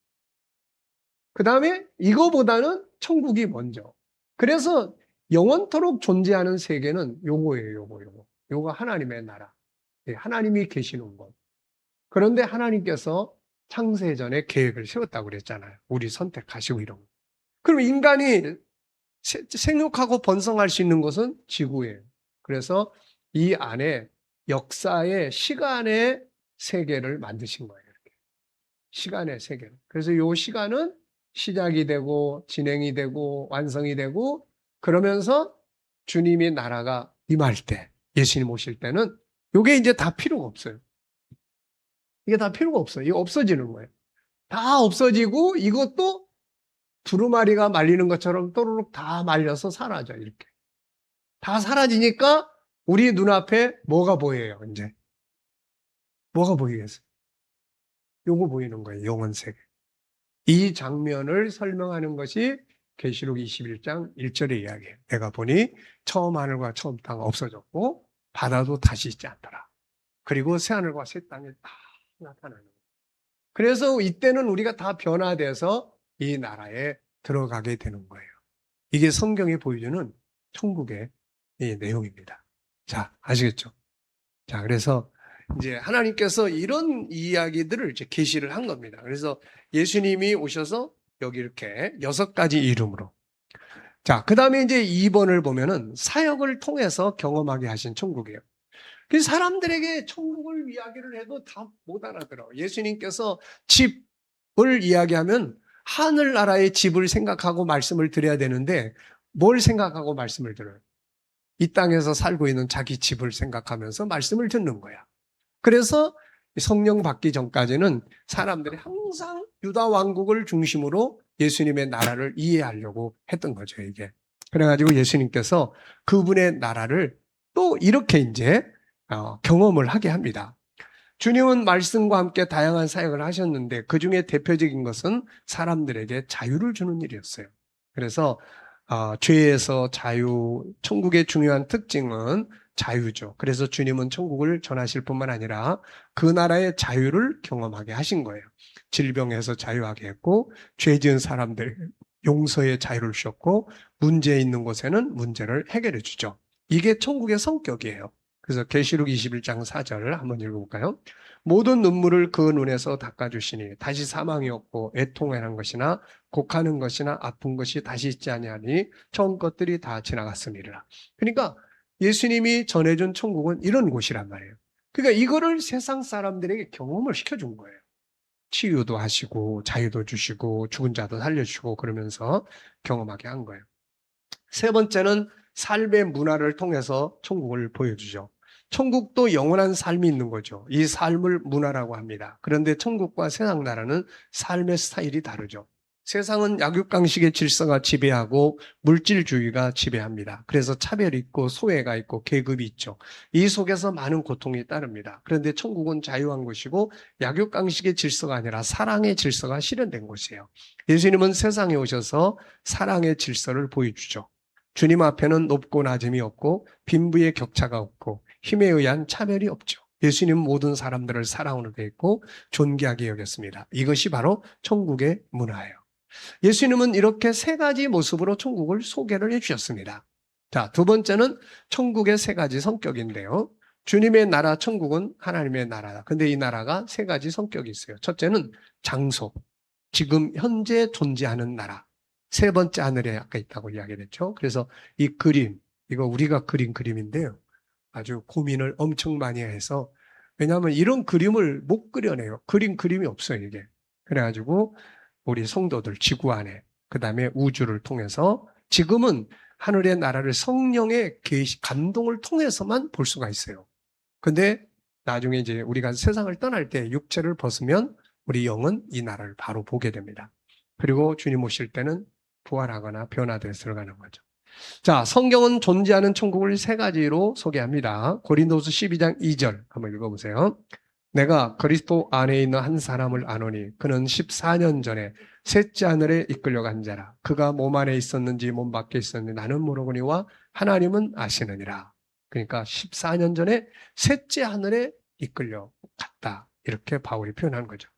그 다음에 이거보다는 천국이 먼저. 그래서 영원토록 존재하는 세계는 요거예요, 요거. 요거 하나님의 나라. 하나님이 계시는 곳. 그런데 하나님께서 창세 전에 계획을 세웠다고 그랬잖아요. 우리 선택하시고 이런 거. 그럼 인간이 생육하고 번성할 수 있는 곳은 지구예요. 그래서 이 안에 역사의 시간의 세계를 만드신 거예요. 이렇게. 시간의 세계. 그래서 이 시간은 시작이 되고 진행이 되고 완성이 되고 그러면서 주님의 나라가 임할 때 예수님 오실 때는 이게 이제 다 필요가 없어요. 이게 다 필요가 없어요. 이게 없어지는 거예요. 다 없어지고 이것도 두루마리가 말리는 것처럼 또르륵 다 말려서 사라져 이렇게. 다 사라지니까 우리 눈앞에 뭐가 보여요 이제? 뭐가 보이겠어요? 요거 보이는 거예요. 영원세계. 이 장면을 설명하는 것이 계시록 21장 1절의 이야기예요. 내가 보니 처음 하늘과 처음 땅 없어졌고 바다도 다시 있지 않더라. 그리고 새하늘과 새 땅이 다 나타나는 거예요. 그래서 이때는 우리가 다 변화돼서 이 나라에 들어가게 되는 거예요. 이게 성경이 보여주는 천국의 이 내용입니다. 자, 아시겠죠? 자, 그래서 이제 하나님께서 이런 이야기들을 이제 계시를 한 겁니다. 그래서 예수님이 오셔서 여기 이렇게 6가지 이름으로. 자, 그 다음에 이제 2번을 보면은 사역을 통해서 경험하게 하신 천국이에요. 그래서 사람들에게 천국을 이야기를 해도 다 못 알아들어. 예수님께서 집을 이야기하면 하늘나라의 집을 생각하고 말씀을 드려야 되는데 뭘 생각하고 말씀을 들어요? 이 땅에서 살고 있는 자기 집을 생각하면서 말씀을 듣는 거야. 그래서 성령 받기 전까지는 사람들이 항상 유다 왕국을 중심으로 예수님의 나라를 이해하려고 했던 거죠, 이게. 그래가지고 예수님께서 그분의 나라를 또 이렇게 이제 경험을 하게 합니다. 주님은 말씀과 함께 다양한 사역을 하셨는데 그 중에 대표적인 것은 사람들에게 자유를 주는 일이었어요. 그래서 죄에서 자유, 천국의 중요한 특징은 자유죠. 그래서 주님은 천국을 전하실 뿐만 아니라 그 나라의 자유를 경험하게 하신 거예요. 질병에서 자유하게 했고 죄 지은 사람들 용서의 자유를 주셨고 문제 있는 곳에는 문제를 해결해 주죠. 이게 천국의 성격이에요. 그래서 계시록 21장 4절 한번 읽어볼까요? 모든 눈물을 그 눈에서 닦아주시니 다시 사망이 없고 애통하는 것이나 곡하는 것이나 아픈 것이 다시 있지 아니하니 처음 것들이 다 지나갔음이라. 그러니까 예수님이 전해준 천국은 이런 곳이란 말이에요. 그러니까 이거를 세상 사람들에게 경험을 시켜준 거예요. 치유도 하시고 자유도 주시고 죽은 자도 살려주시고 그러면서 경험하게 한 거예요. 세 번째는 삶의 문화를 통해서 천국을 보여주죠. 천국도 영원한 삶이 있는 거죠. 이 삶을 문화라고 합니다. 그런데 천국과 세상 나라는 삶의 스타일이 다르죠. 세상은 약육강식의 질서가 지배하고 물질주의가 지배합니다. 그래서 차별이 있고 소외가 있고 계급이 있죠. 이 속에서 많은 고통이 따릅니다. 그런데 천국은 자유한 곳이고 약육강식의 질서가 아니라 사랑의 질서가 실현된 곳이에요. 예수님은 세상에 오셔서 사랑의 질서를 보여주죠. 주님 앞에는 높고 낮음이 없고 빈부의 격차가 없고 힘에 의한 차별이 없죠. 예수님은 모든 사람들을 사랑으로 대했고 존귀하게 여겼습니다. 이것이 바로 천국의 문화예요. 예수님은 이렇게 세 가지 모습으로 천국을 소개를 해주셨습니다. 자, 두 번째는 천국의 세 가지 성격인데요. 주님의 나라 천국은 하나님의 나라다. 근데 이 나라가 세 가지 성격이 있어요. 첫째는 장소, 지금 현재 존재하는 나라. 세 번째 하늘에 아까 있다고 이야기했죠. 그래서 이 그림, 이거 우리가 그린 그림인데요. 아주 고민을 엄청 많이 해서, 왜냐하면 이런 그림을 못 그려내요. 그림이 없어요, 이게. 그래가지고 우리 성도들 지구 안에, 그 다음에 우주를 통해서 지금은 하늘의 나라를 성령의 계시, 감동을 통해서만 볼 수가 있어요. 근데 나중에 이제 우리가 세상을 떠날 때 육체를 벗으면 우리 영은 이 나라를 바로 보게 됩니다. 그리고 주님 오실 때는 부활하거나 변화돼서 들어가는 거죠. 자, 성경은 존재하는 천국을 세 가지로 소개합니다. 고린도서 12장 2절 한번 읽어보세요. 내가 그리스도 안에 있는 한 사람을 아노니 그는 14년 전에 셋째 하늘에 이끌려간 자라. 그가 몸 안에 있었는지 몸 밖에 있었는지 나는 모르거니와 하나님은 아시느니라. 그러니까 14년 전에 셋째 하늘에 이끌려 갔다. 이렇게 바울이 표현한 거죠.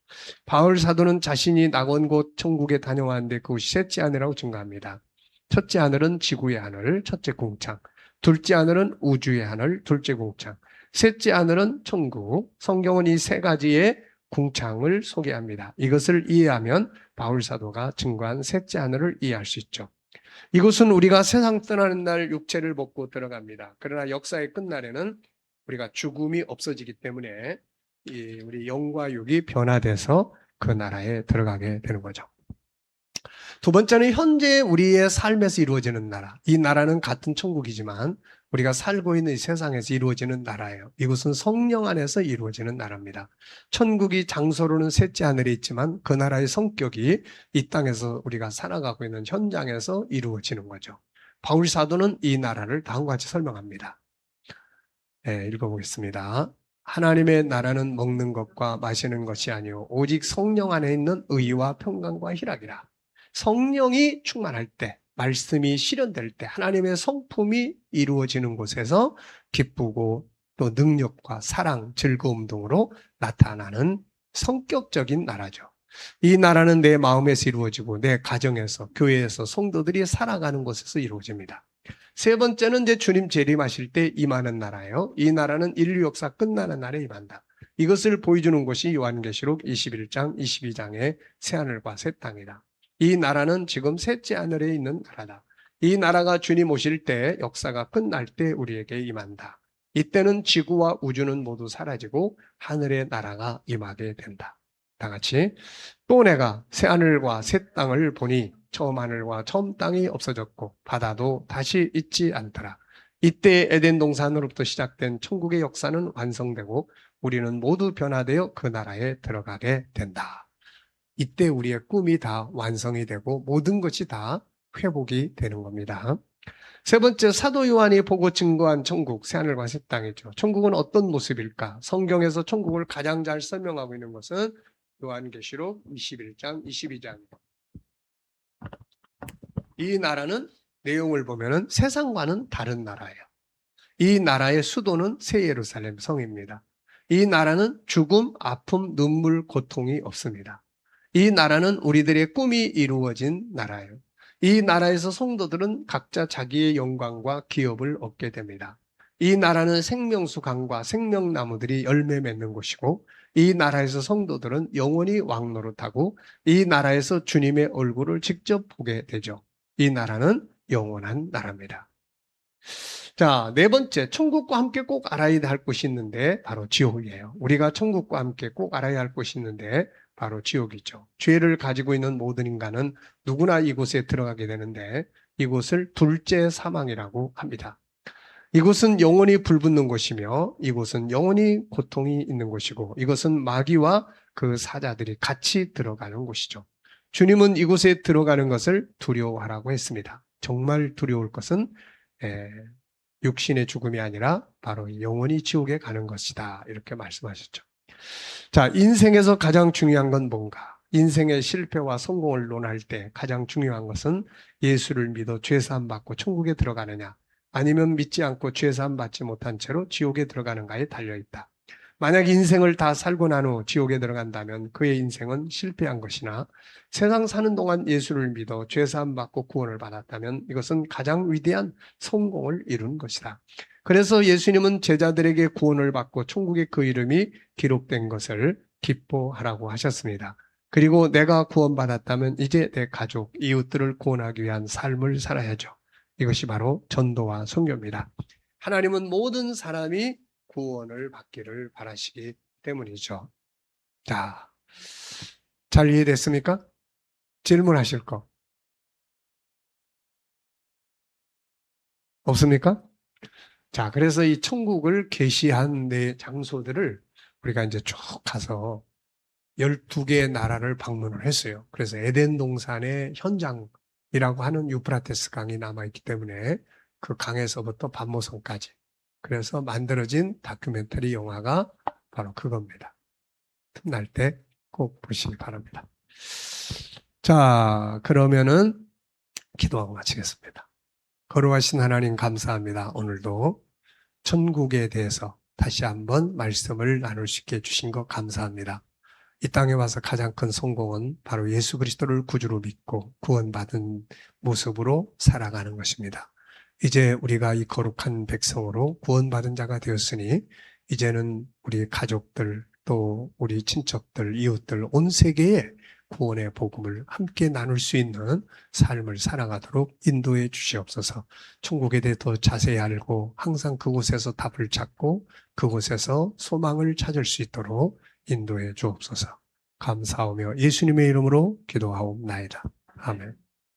바울 사도는 자신이 낙원 곳 천국에 다녀왔는데 그곳이 셋째 하늘이라고 증거합니다. 첫째 하늘은 지구의 하늘, 첫째 궁창. 둘째 하늘은 우주의 하늘, 둘째 궁창. 셋째 하늘은 천국. 성경은 이 세 가지의 궁창을 소개합니다. 이것을 이해하면 바울 사도가 증거한 셋째 하늘을 이해할 수 있죠. 이곳은 우리가 세상 떠나는 날 육체를 벗고 들어갑니다. 그러나 역사의 끝날에는 우리가 죽음이 없어지기 때문에 우리 영과 육이 변화돼서 그 나라에 들어가게 되는 거죠. 두 번째는 현재 우리의 삶에서 이루어지는 나라. 이 나라는 같은 천국이지만 우리가 살고 있는 이 세상에서 이루어지는 나라예요. 이곳은 성령 안에서 이루어지는 나라입니다. 천국이 장소로는 셋째 하늘에 있지만 그 나라의 성격이 이 땅에서 우리가 살아가고 있는 현장에서 이루어지는 거죠. 바울 사도는 이 나라를 다음과 같이 설명합니다. 네, 읽어보겠습니다. 하나님의 나라는 먹는 것과 마시는 것이 아니오 오직 성령 안에 있는 의와 평강과 희락이라. 성령이 충만할 때, 말씀이 실현될 때 하나님의 성품이 이루어지는 곳에서 기쁘고 또 능력과 사랑, 즐거움 등으로 나타나는 성격적인 나라죠. 이 나라는 내 마음에서 이루어지고 내 가정에서, 교회에서 성도들이 살아가는 곳에서 이루어집니다. 세 번째는 이제 주님 재림하실 때 임하는 나라예요. 이 나라는 인류 역사 끝나는 날에 임한다. 이것을 보여주는 것이 요한계시록 21장, 22장의 새하늘과 새 땅이다. 이 나라는 지금 셋째 하늘에 있는 나라다. 이 나라가 주님 오실 때 역사가 끝날 때 우리에게 임한다. 이때는 지구와 우주는 모두 사라지고 하늘의 나라가 임하게 된다. 다 같이 또 내가 새 하늘과 새 땅을 보니 처음 하늘과 처음 땅이 없어졌고 바다도 다시 있지 않더라. 이때 에덴 동산으로부터 시작된 천국의 역사는 완성되고 우리는 모두 변화되어 그 나라에 들어가게 된다. 이때 우리의 꿈이 다 완성이 되고 모든 것이 다 회복이 되는 겁니다. 세 번째, 사도 요한이 보고 증거한 천국, 새하늘과 새 땅이죠. 천국은 어떤 모습일까? 성경에서 천국을 가장 잘 설명하고 있는 것은 요한계시록 21장, 22장입니다. 이 나라는 내용을 보면은 세상과는 다른 나라예요. 이 나라의 수도는 새 예루살렘 성입니다. 이 나라는 죽음, 아픔, 눈물, 고통이 없습니다. 이 나라는 우리들의 꿈이 이루어진 나라예요. 이 나라에서 성도들은 각자 자기의 영광과 기업을 얻게 됩니다. 이 나라는 생명수 강과 생명나무들이 열매 맺는 곳이고 이 나라에서 성도들은 영원히 왕노릇하고 이 나라에서 주님의 얼굴을 직접 보게 되죠. 이 나라는 영원한 나라입니다. 자, 네 번째, 천국과 함께 꼭 알아야 할 곳이 있는데 바로 지옥이에요. 우리가 천국과 함께 꼭 알아야 할 곳이 있는데 바로 지옥이죠. 죄를 가지고 있는 모든 인간은 누구나 이곳에 들어가게 되는데 이곳을 둘째 사망이라고 합니다. 이곳은 영원히 불붙는 곳이며 이곳은 영원히 고통이 있는 곳이고 이것은 마귀와 그 사자들이 같이 들어가는 곳이죠. 주님은 이곳에 들어가는 것을 두려워하라고 했습니다. 정말 두려울 것은 육신의 죽음이 아니라 바로 영원히 지옥에 가는 것이다. 이렇게 말씀하셨죠. 자, 인생에서 가장 중요한 건 뭔가? 인생의 실패와 성공을 논할 때 가장 중요한 것은 예수를 믿어 죄사함 받고 천국에 들어가느냐 아니면 믿지 않고 죄사함 받지 못한 채로 지옥에 들어가는가에 달려있다. 만약 인생을 다 살고 난 후 지옥에 들어간다면 그의 인생은 실패한 것이나 세상 사는 동안 예수를 믿어 죄사함 받고 구원을 받았다면 이것은 가장 위대한 성공을 이룬 것이다. 그래서 예수님은 제자들에게 구원을 받고 천국에 그 이름이 기록된 것을 기뻐하라고 하셨습니다. 그리고 내가 구원받았다면 이제 내 가족, 이웃들을 구원하기 위한 삶을 살아야죠. 이것이 바로 전도와 선교입니다. 하나님은 모든 사람이 구원을 받기를 바라시기 때문이죠. 자, 잘 이해됐습니까? 질문하실 거 없습니까? 자, 그래서 이 천국을 계시한 네 장소들을 우리가 이제 쭉 가서 12개의 나라를 방문을 했어요. 그래서 에덴 동산의 현장이라고 하는 유프라테스 강이 남아있기 때문에 그 강에서부터 반모성까지 그래서 만들어진 다큐멘터리 영화가 바로 그겁니다. 틈날 때 꼭 보시기 바랍니다. 자, 그러면은 기도하고 마치겠습니다. 거룩하신 하나님 감사합니다. 오늘도 천국에 대해서 다시 한번 말씀을 나눌 수 있게 해주신 것 감사합니다. 이 땅에 와서 가장 큰 성공은 바로 예수 그리스도를 구주로 믿고 구원받은 모습으로 살아가는 것입니다. 이제 우리가 이 거룩한 백성으로 구원받은 자가 되었으니 이제는 우리 가족들 또 우리 친척들, 이웃들 온 세계에 구원의 복음을 함께 나눌 수 있는 삶을 살아가도록 인도해 주시옵소서. 천국에 대해 더 자세히 알고 항상 그곳에서 답을 찾고 그곳에서 소망을 찾을 수 있도록 인도해 주옵소서. 감사하며 예수님의 이름으로 기도하옵나이다. 아멘.